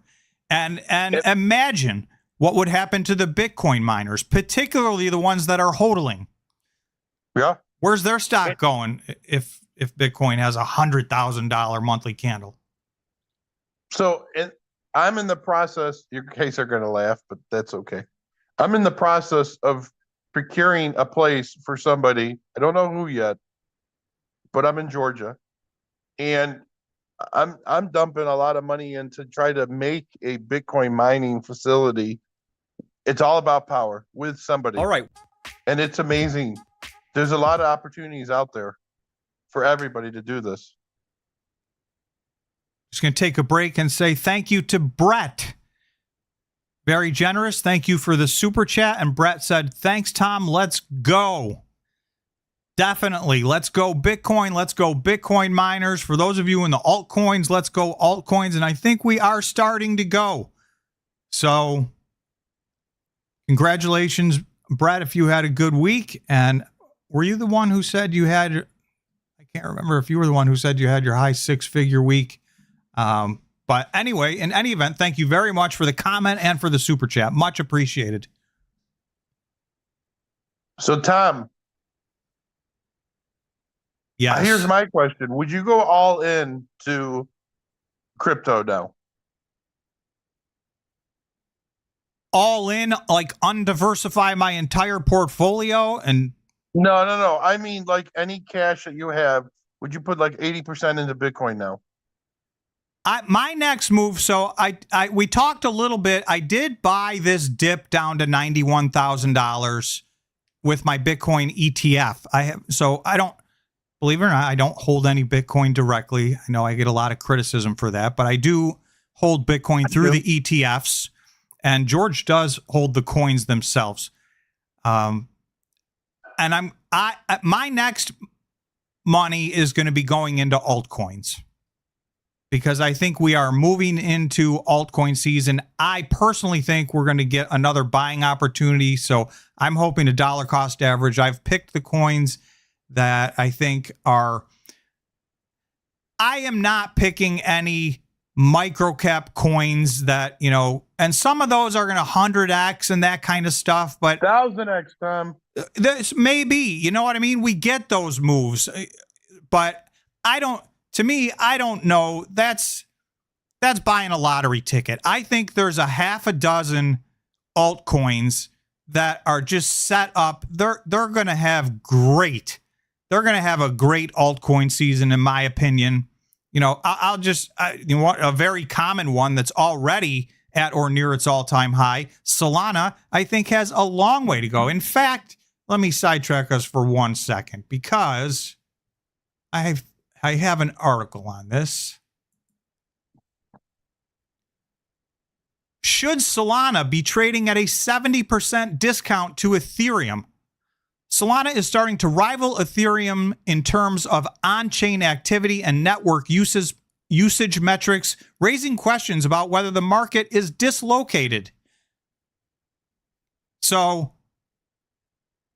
And imagine what would happen to the Bitcoin miners, particularly the ones that are hodling. Yeah. Where's their stock going if Bitcoin has $100,000 monthly candle? So I'm in the process, your case are going to laugh, but that's okay. I'm in the process of procuring a place for somebody. I don't know who yet, but I'm in Georgia, and I'm dumping a lot of money in to try to make a Bitcoin mining facility. It's all about power with somebody. All right. And it's amazing. There's a lot of opportunities out there for everybody to do this. Just going to take a break and say thank you to Brett. Very generous. Thank you for the super chat. And Brett said, thanks, Tom. Let's go. Definitely. Let's go Bitcoin. Let's go Bitcoin miners. For those of you in the altcoins, let's go altcoins. And I think we are starting to go. So congratulations, Brett, if you had a good week. And were you the one who said you had, I can't remember if you were the one who said you had your high 6-figure week. But anyway, in any event, thank you very much for the comment and for the super chat. Much appreciated. So, Tom. Yes. Here's my question. Would you go all in to crypto now? all in, like undiversify my entire portfolio? And No. I mean, like any cash that you have, would you put like 80% into Bitcoin now? my next move, so we talked a little bit. I did buy this dip down to $91,000 with my Bitcoin ETF. I don't, believe it or not, I don't hold any Bitcoin directly. I know I get a lot of criticism for that, but I do hold Bitcoin through the ETFs, and George does hold the coins themselves. And my next money is going to be going into altcoins, because I think we are moving into altcoin season. I personally think we're going to get another buying opportunity. So I'm hoping to dollar cost average. I've picked the coins that I think are, I am not picking any micro cap coins that, you know, and some of those are going to 100x and that kind of stuff, but 1000x, Tom. This may be, you know what I mean? We get those moves, but to me, I don't know. That's buying a lottery ticket. I think there's a half a dozen altcoins that are just set up. They're going to have a great altcoin season, in my opinion. You know, you want a very common one that's already at or near its all-time high. Solana, I think, has a long way to go. In fact, let me sidetrack us for 1 second, because I have an article on this. Should Solana be trading at a 70% discount to Ethereum? Solana is starting to rival Ethereum in terms of on-chain activity and network usage metrics, raising questions about whether the market is dislocated. So,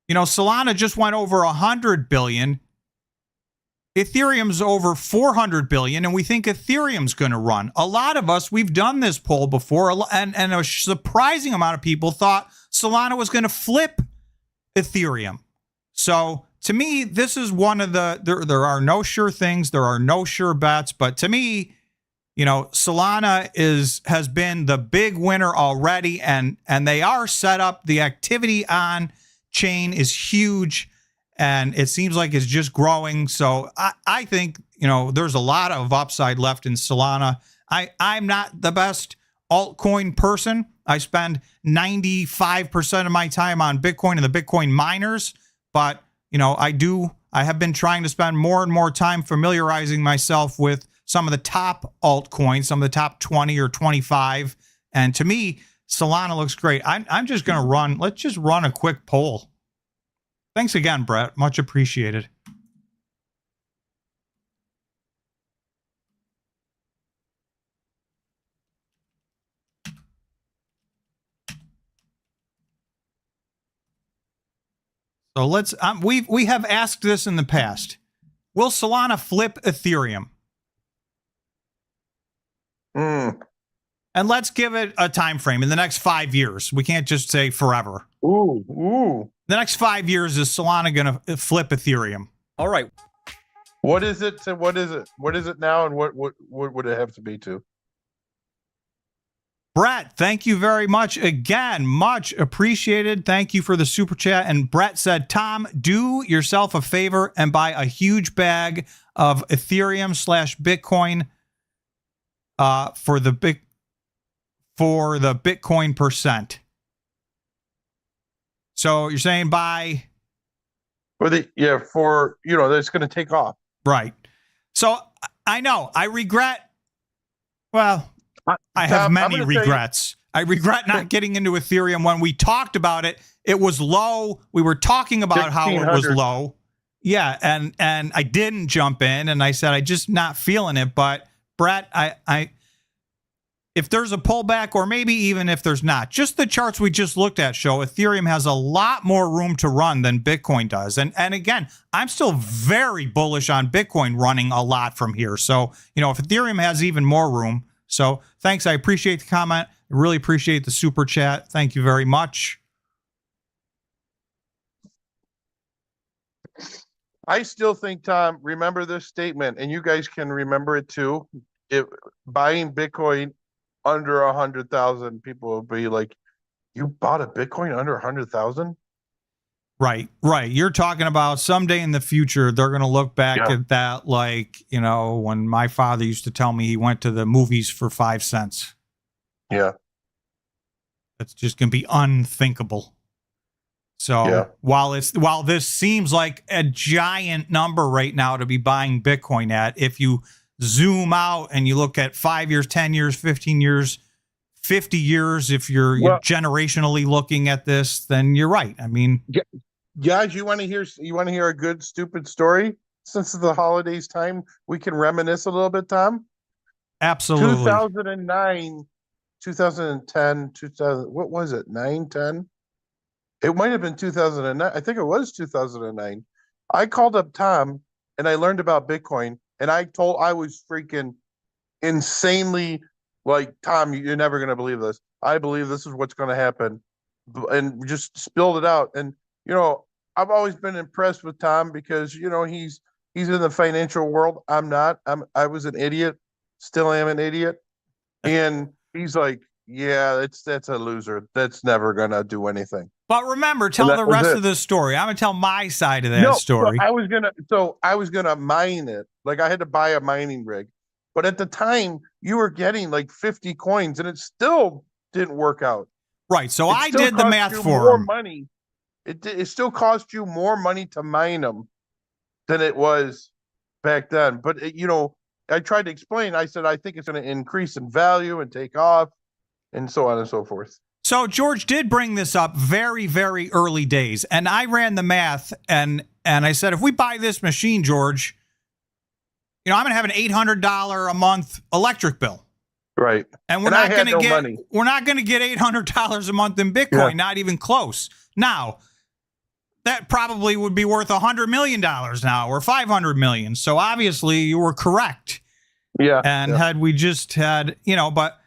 you know, Solana just went over 100 billion. Ethereum's over 400 billion, and we think Ethereum's going to run. A lot of us, we've done this poll before, and a surprising amount of people thought Solana was going to flip Ethereum. So to me, this is one of the, there are no sure things, there are no sure bets, but to me, you know, Solana has been the big winner already, and they are set up. The activity on chain is huge, and it seems like it's just growing. So I think, you know, there's a lot of upside left in Solana. I'm not the best altcoin person. I spend 95% of my time on Bitcoin and the Bitcoin miners, but, you know, I have been trying to spend more and more time familiarizing myself with some of the top altcoins, some of the top 20 or 25. And to me, Solana looks great. I'm just going to let's just run a quick poll. Thanks again, Brett. Much appreciated. So let's, we have asked this in the past. Will Solana flip Ethereum? And let's give it a time frame in the next 5 years. We can't just say forever. Ooh. The next 5 years, is Solana going to flip Ethereum? All right. What is it to what is it? What is it now, and what would it have to be to? Brett, thank you very much again. Much appreciated. Thank you for the super chat. And Brett said, Tom, do yourself a favor and buy a huge bag of Ethereum / Bitcoin for the Bitcoin percent. So you're saying buy for you know, that's going to take off. Right. So I know I regret. Well, I have many regrets. I regret not getting into Ethereum. When we talked about it, it was low. We were talking about how it was low. Yeah, and I didn't jump in, and I said I just not feeling it. But Brett, I if there's a pullback, or maybe even if there's not, just the charts we just looked at show Ethereum has a lot more room to run than Bitcoin does. And again, I'm still very bullish on Bitcoin running a lot from here. So, you know, if Ethereum has even more room. So thanks. I appreciate the comment. I really appreciate the super chat. Thank you very much. I still think, Tom, remember this statement, and you guys can remember it too. Buying Bitcoin under 100,000, people will be like, You bought a Bitcoin under 100,000? Right, right. You're talking about someday in the future, they're going to look back Yeah. at that like, you know, when my father used to tell me he went to the movies for 5 cents. Yeah. That's just going to be unthinkable. So Yeah. while this seems like a giant number right now to be buying Bitcoin at, if you zoom out and you look at 5 years, 10 years, 15 years, 50 years, if you're generationally looking at this, then you're right. I mean, Guys, you want to hear a good stupid story? Since it's the holidays time, we can reminisce a little bit, Tom. absolutely. 2009, 2010, 2000, what was it? 9, 10? It might have been 2009. I think it was 2009. I called up Tom and I learned about Bitcoin, and I was freaking insanely like, Tom, you're never going to believe this. I believe this is what's going to happen, and just spilled it out. And I've always been impressed with Tom because he's in the financial world. I'm not. I was an idiot, still am an idiot, and he's like, yeah, that's a loser. That's never going to do anything. But remember, tell the rest of the story. I'm going to tell my side of that story. I was gonna mine it. Like, I had to buy a mining rig. But at the time, you were getting like 50 coins, and it still didn't work out. Right. So I did the math for more him. money. It still cost you more money to mine them than it was back then. But I tried to explain. I said I think it's going to increase in value and take off, and so on and so forth. So George did bring this up very, very early days, and I ran the math, and I said, if we buy this machine, George, I'm going to have an $800 a month electric bill. Right. And we're not going to get $800 a month in Bitcoin, not even close. Now, that probably would be worth $100 million now, or $500 million. So obviously you were correct. Yeah. And had we just had, but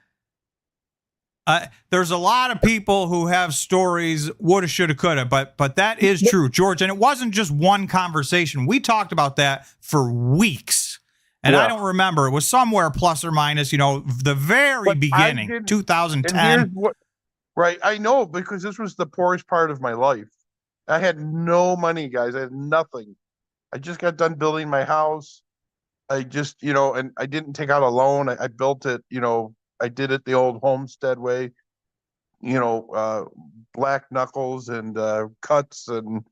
there's a lot of people who have stories, woulda, shoulda, coulda, but that is true, George. And it wasn't just one conversation. We talked about that for weeks. And I don't remember. It was somewhere plus or minus, the very beginning, 2010. Right. I know, because this was the poorest part of my life. I had no money, guys. I had nothing. I just got done building my house. I just, and I didn't take out a loan. I built it, I did it the old homestead way, black knuckles and cuts and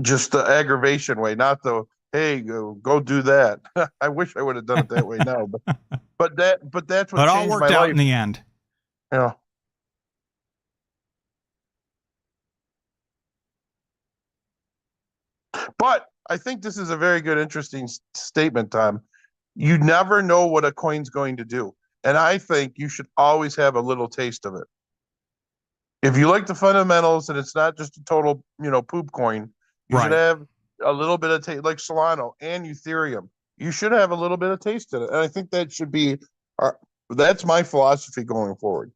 just the aggravation way, not the, hey, go do that. I wish I would have done it that way now, but that's what changed my life. It all worked out in the end. Yeah. But I think this is a very good, interesting statement, Tom. You never know what a coin's going to do. And I think you should always have a little taste of it. If you like the fundamentals and it's not just a total, poop coin, you should have a little bit of taste, like Solana and Ethereum. You should have a little bit of taste in it. And I think that should be, that's my philosophy going forward.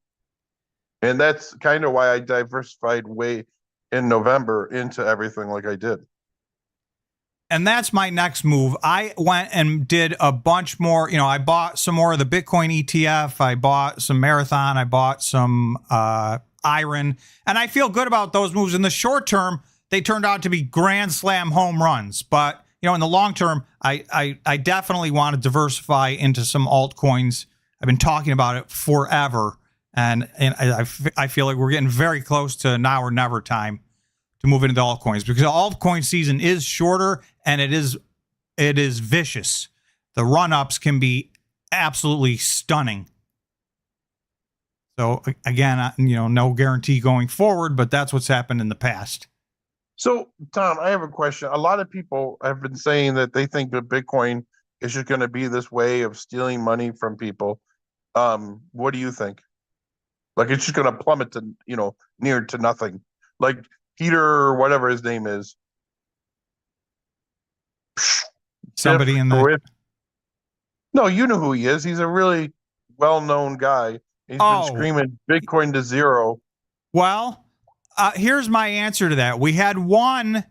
And that's kind of why I diversified way in November into everything like I did. And that's my next move. I went and did a bunch more. I bought some more of the Bitcoin ETF. I bought some Marathon. I bought some Iron. And I feel good about those moves. In the short term, they turned out to be grand slam home runs. But, in the long term, I definitely want to diversify into some altcoins. I've been talking about it forever. And I feel like we're getting very close to now or never time to move into the altcoins, because the altcoin season is shorter and it is vicious. The run-ups can be absolutely stunning. So again, no guarantee going forward, but that's what's happened in the past. So, Tom, I have a question. A lot of people have been saying that they think that Bitcoin is just going to be this way of stealing money from people. What do you think? Like, it's just going to plummet to, near to nothing. Like Peter, or whatever his name is. Somebody in the... No, you know who he is. He's a really well-known guy. He's been screaming Bitcoin to zero. Well, here's my answer to that. We had one,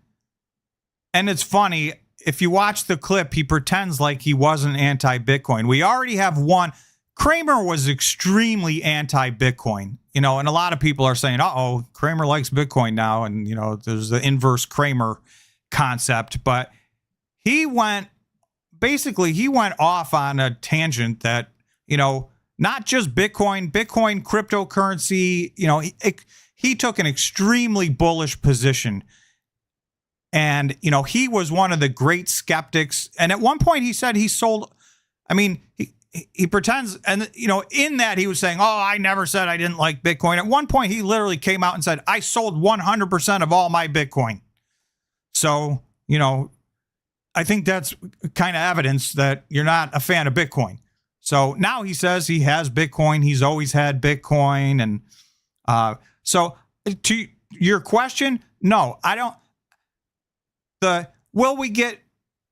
and it's funny, if you watch the clip, he pretends like he wasn't anti-Bitcoin. We already have one. Kramer was extremely anti-Bitcoin, and a lot of people are saying, uh-oh, Kramer likes Bitcoin now. And, there's the inverse Kramer concept, but he went off on a tangent that, not just Bitcoin cryptocurrency, he took an extremely bullish position. And, he was one of the great skeptics. And at one point he said he sold, he pretends, and, in that he was saying, oh, I never said I didn't like Bitcoin. At one point he literally came out and said, I sold 100% of all my Bitcoin. So, I think that's kind of evidence that you're not a fan of Bitcoin. So now he says he has Bitcoin. He's always had Bitcoin. And so to your question, no, I don't. Will we get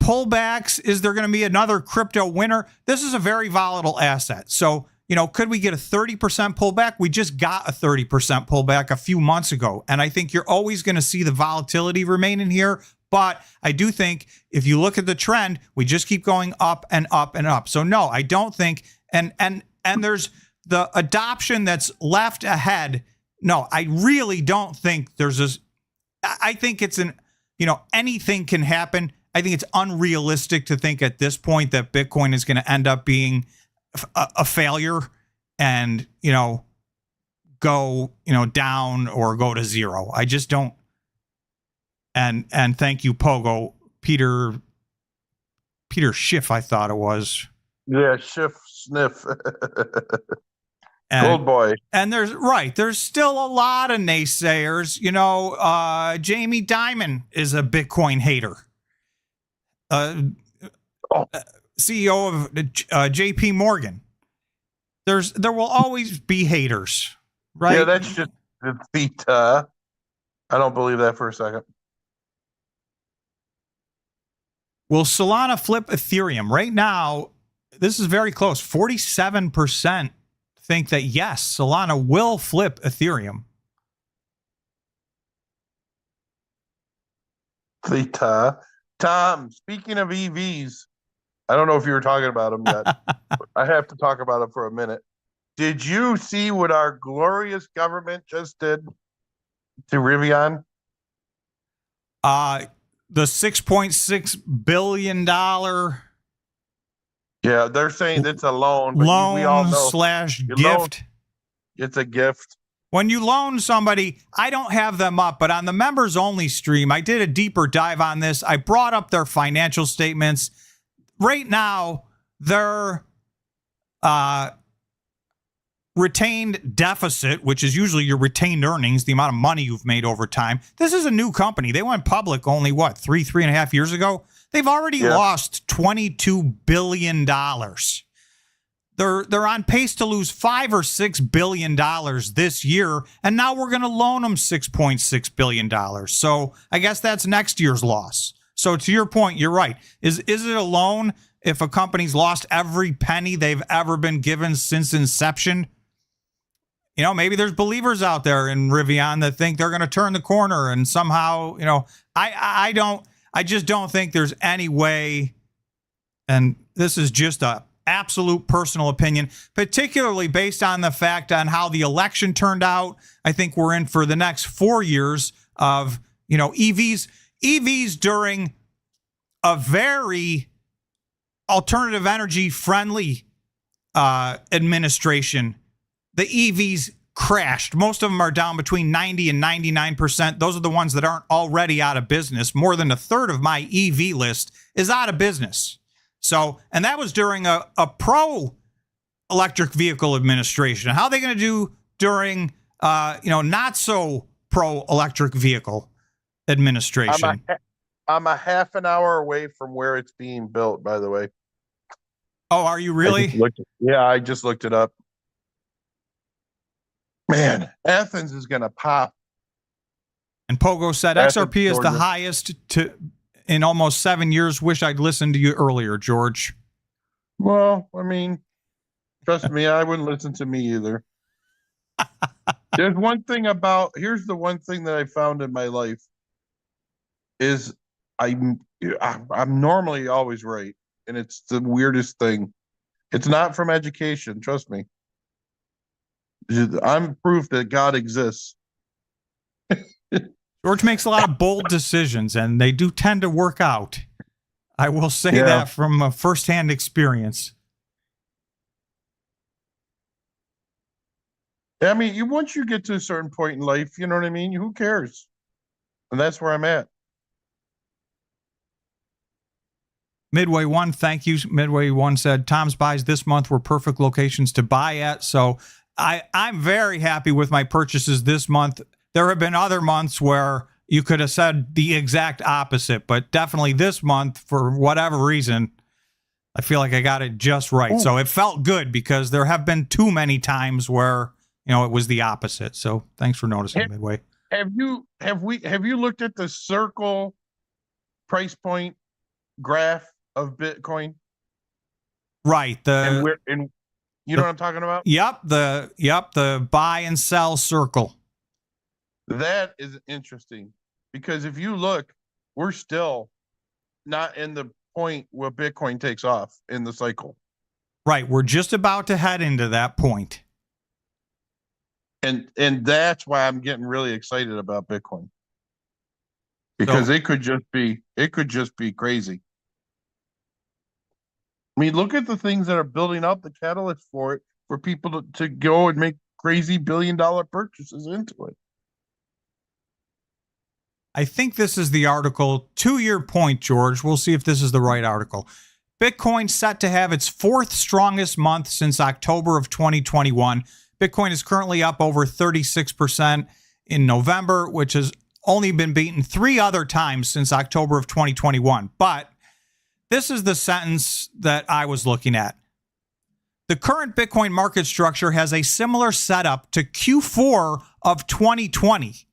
pullbacks? Is there going to be another crypto winter? This is a very volatile asset. So, could we get a 30% pullback? We just got a 30% pullback a few months ago. And I think you're always going to see the volatility remain in here. But I do think if you look at the trend, we just keep going up and up and up. So no, I don't think, and there's the adoption that's left ahead. No, I really don't think there's this. I think it's anything can happen. I think it's unrealistic to think at this point that Bitcoin is going to end up being a failure and, go, down or go to zero. I just don't. And thank you, Pogo. Peter Schiff, I thought it was. Yeah, Schiff Sniff. And, Gold boy. And there's still a lot of naysayers. Jamie Dimon is a Bitcoin hater. CEO of JP Morgan. There will always be haters, right? Yeah, that's just the I don't believe that for a second. Will Solana flip Ethereum? Right now, this is very close. 47% think that yes, Solana will flip Ethereum. Tom, speaking of EVs, I don't know if you were talking about them yet. I have to talk about them for a minute. Did you see what our glorious government just did to Rivian? The $6.6 billion Yeah, they're saying it's a loan, but we all know /gift. It's a gift. When you loan somebody, I don't have them up, but on the members only stream, I did a deeper dive on this. I brought up their financial statements. Right now, their retained deficit, which is usually your retained earnings, the amount of money you've made over time. This is a new company. They went public only, 3.5 years ago? They've already lost $22 billion. They're on pace to lose $5 or $6 billion this year, and now we're going to loan them $6.6 billion. So I guess that's next year's loss. So to your point, you're right. Is it a loan if a company's lost every penny they've ever been given since inception? Maybe there's believers out there in Rivian that think they're going to turn the corner and somehow, I just don't think there's any way. And this is just a absolute personal opinion, particularly based on the fact on how the election turned out. I think we're in for the next 4 years of, EVs during a very alternative energy friendly administration. The EVs crashed. Most of them are down between 90 and 99%. Those are the ones that aren't already out of business. More than a third of my EV list is out of business. So, and that was during a pro electric vehicle administration. How are they going to do during, not so pro electric vehicle administration? I'm a half an hour away from where it's being built, by the way. Oh, are you really? I just looked it up. Man, Athens is going to pop. And Pogo said XRP is the highest in almost 7 years. Wish I'd listened to you earlier, George. Well, trust me, I wouldn't listen to me either. Here's the one thing that I found in my life is I'm normally always right. And it's the weirdest thing. It's not from education, trust me. I'm proof that God exists. George makes a lot of bold decisions, and they do tend to work out. I will say that from a firsthand experience. I mean, once you get to a certain point in life, you know what I mean? Who cares? And that's where I'm at. Midway One, thank you. Midway One said, Tom's buys this month were perfect locations to buy at. So I'm very happy with my purchases this month. There have been other months where you could have said the exact opposite, but definitely this month, for whatever reason, I feel like I got it just right. Ooh. So it felt good because there have been too many times where, you know, it was the opposite. So thanks for noticing, Midway. Have you looked at the circle price point graph of Bitcoin? Right. You know what I'm talking about? Yep. The buy and sell circle. That is interesting because if you look, we're still not in the point where Bitcoin takes off in the cycle. Right. We're just about to head into that point. And that's why I'm getting really excited about Bitcoin. Because it could just be crazy. I mean, look at the things that are building up the catalyst for it, for people to go and make crazy billion-dollar purchases into it. I think this is the article. To your point, George, we'll see if this is the right article. Bitcoin set to have its fourth strongest month since October of 2021. Bitcoin is currently up over 36% in November, which has only been beaten 3 other times since October of 2021. But this is the sentence that I was looking at. The current Bitcoin market structure has a similar setup to Q4 of 2020,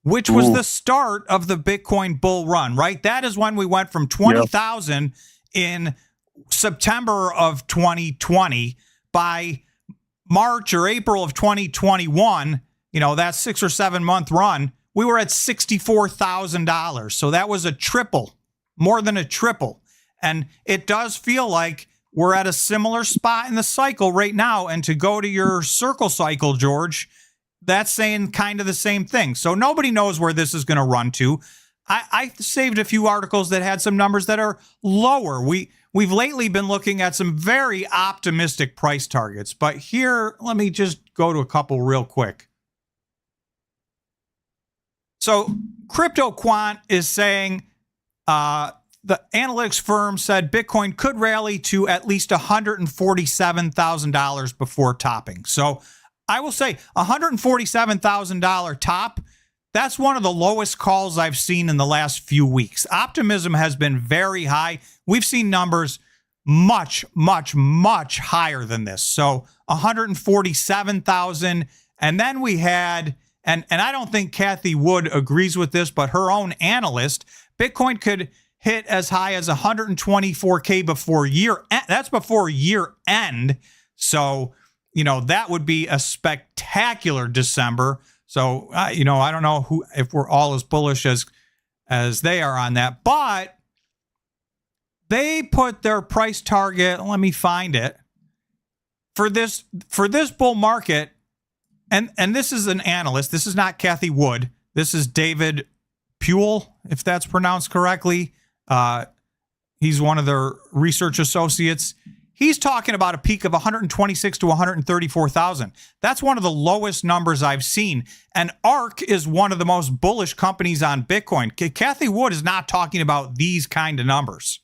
which was the start of the Bitcoin bull run, right? That is when we went from 20,000 in September of 2020. By March or April of 2021, you know, that 6 or 7 month run, we were at $64,000. So that was a triple, more than a triple. And it does feel like we're at a similar spot in the cycle right now. And to go to your circle cycle, George, that's saying kind of the same thing. So nobody knows where this is going to run to. I saved a few articles that had some numbers that are lower. We've lately been looking at some very optimistic price targets. But here, let me just go to a couple real quick. So Crypto Quant is saying the analytics firm said Bitcoin could rally to at least $147,000 before topping. So I will say $147,000 top, that's one of the lowest calls I've seen in the last few weeks. Optimism has been very high. We've seen numbers much, much, much higher than this. So 147,000. And then we had, and I don't think Kathy Wood agrees with this, but her own analyst, Bitcoin could hit as high as 124K before year end. That's before year end. So, you know, that would be a spectacular December. So, you know, I don't know if we're all as bullish as they are on that, but they put their price target. Let me find it for this bull market. And this is an analyst. This is not Kathy Wood. This is David Puel, if that's pronounced correctly. He's one of their research associates. He's talking about a peak of 126 to 134,000. That's one of the lowest numbers I've seen. And ARK is one of the most bullish companies on Bitcoin. Kathy Wood is not talking about these kind of numbers.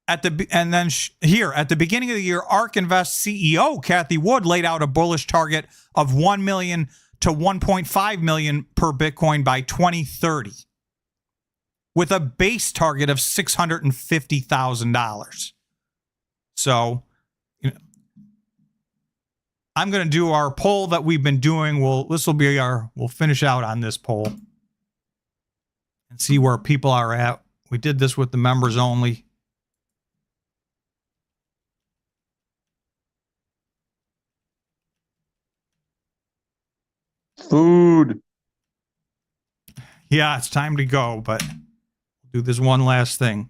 Here at the beginning of the year, ARK Invest CEO Kathy Wood laid out a bullish target of 1 million to 1.5 million per Bitcoin by 2030. With a base target of $650,000. So, you know, I'm going to do our poll that we've been doing. We'll finish out on this poll and see where people are at. We did this with the members only. Food. Yeah, it's time to go, but do this one last thing.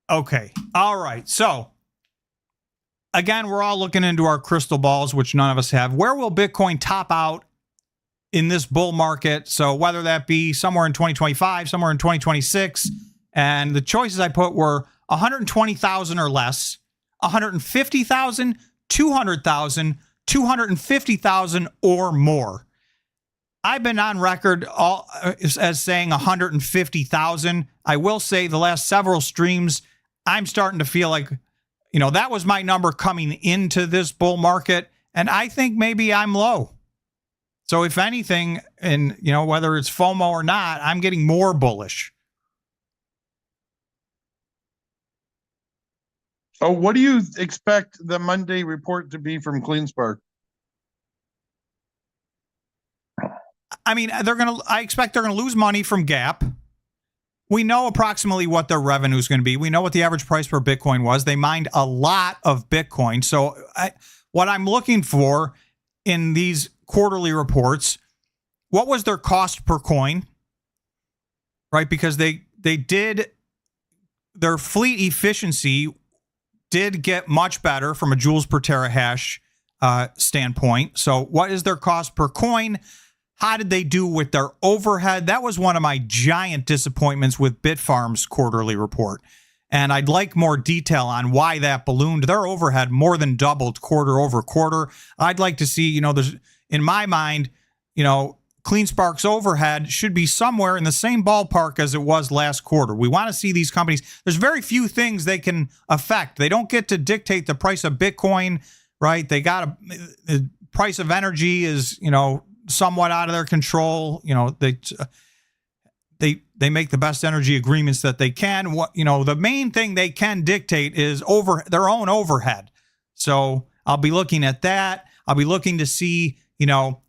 Okay. All right. So again, we're all looking into our crystal balls, which none of us have. Where will Bitcoin top out in this bull market? So whether that be somewhere in 2025, somewhere in 2026, and the choices I put were 120,000 or less, 150,000, 200,000, 250,000 or more. I've been on record as saying 150,000. I will say the last several streams, I'm starting to feel like, that was my number coming into this bull market. And I think maybe I'm low. So if anything, and whether it's FOMO or not, I'm getting more bullish. Oh, what do you expect the Monday report to be from CleanSpark? I mean, I expect they're going to lose money from Gap. We know approximately what their revenue is going to be. We know what the average price per Bitcoin was. They mined a lot of Bitcoin. So what I'm looking for in these quarterly reports, what was their cost per coin? Right? Because they did, their fleet efficiency did get much better from a joules per terahash standpoint. So what is their cost per coin? How did they do with their overhead? That was one of my giant disappointments with Bitfarms' quarterly report. And I'd like more detail on why that ballooned. Their overhead more than doubled quarter over quarter. I'd like to see, there's, in my mind, CleanSpark's overhead should be somewhere in the same ballpark as it was last quarter. We want to see these companies. There's very few things they can affect. They don't get to dictate the price of Bitcoin, right? They got the price of energy is, somewhat out of their control. They make the best energy agreements that they can. The main thing they can dictate is their own overhead. So I'll be looking at that. I'll be looking to see,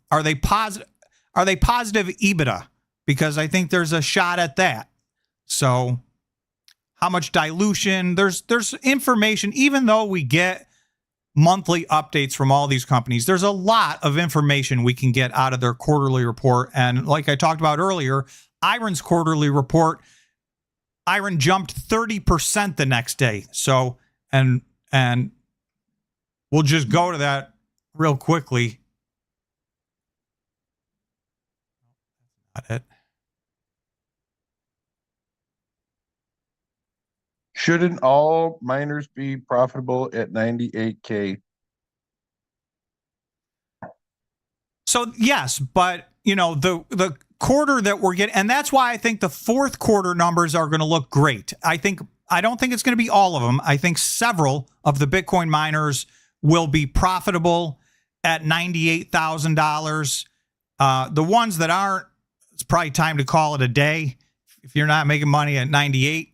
are they positive EBITDA? Because I think there's a shot at that. So how much dilution? There's information, even though we get monthly updates from all these companies, there's a lot of information we can get out of their quarterly report. And like I talked about earlier, Iron's quarterly report, Iron jumped 30% the next day. So, and we'll just go to that real quickly. Not it. Shouldn't all miners be profitable at 98K? So yes, but the quarter that we're getting, and that's why I think the fourth quarter numbers are going to look great. I don't think it's going to be all of them. I think several of the Bitcoin miners will be profitable at $98,000. The ones that aren't, it's probably time to call it a day. If you're not making money at 98.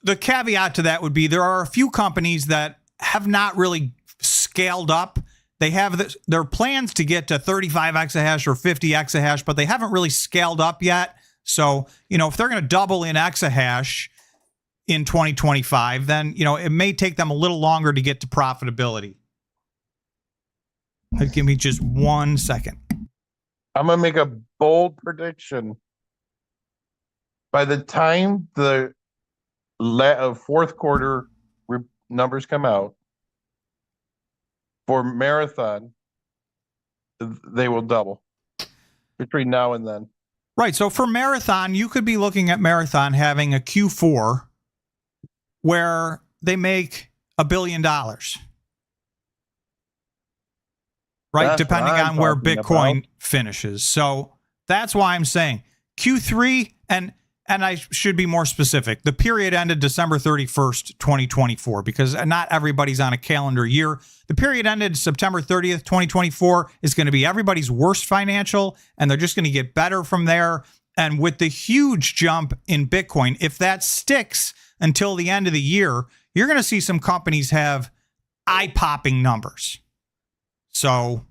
The caveat to that would be there are a few companies that have not really scaled up. They have their plans to get to 35 exahash or 50 exahash, but they haven't really scaled up yet. So, if they're going to double in exahash in 2025, then, it may take them a little longer to get to profitability. Give me just 1 second. I'm going to make a bold prediction. By the time the fourth quarter numbers come out for Marathon, they will double between now and then. Right. So for Marathon, you could be looking at Marathon having a Q4 where they make $1 billion. Right. That's depending what I'm on where talking Bitcoin about. finishes. So that's why I'm saying Q3 and I should be more specific. The period ended December 31st, 2024, because not everybody's on a calendar year. The period ended September 30th, 2024 is going to be everybody's worst financial, and they're just going to get better from there. And with the huge jump in Bitcoin, if that sticks until the end of the year, you're going to see some companies have eye-popping numbers. So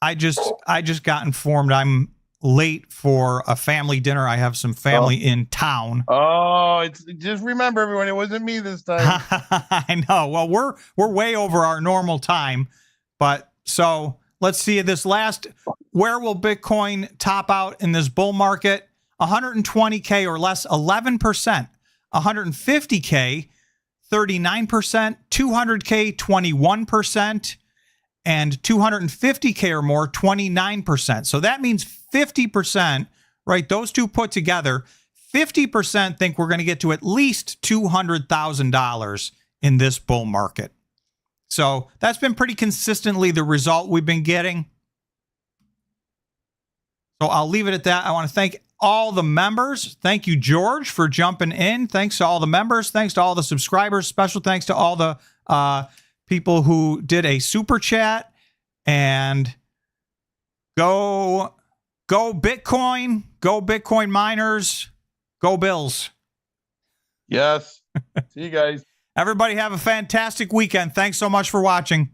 I just got informed I'm late for a family dinner. I have some family in town. Oh, it's just remember, everyone, it wasn't me this time. I know. Well, we're way over our normal time, but so let's see this last. Where will Bitcoin top out in this bull market? 120K or less, 11%. 150K, 39%. 200K, 21%. And 250K or more, 29%. So that means 50%, right? Those two put together, 50% think we're going to get to at least $200,000 in this bull market. So that's been pretty consistently the result we've been getting. So I'll leave it at that. I want to thank all the members. Thank you, George, for jumping in. Thanks to all the members. Thanks to all the subscribers. Special thanks to all the people who did a super chat. And go Bitcoin, go Bitcoin miners, go Bills. Yes. See you guys. Everybody have a fantastic weekend. Thanks so much for watching.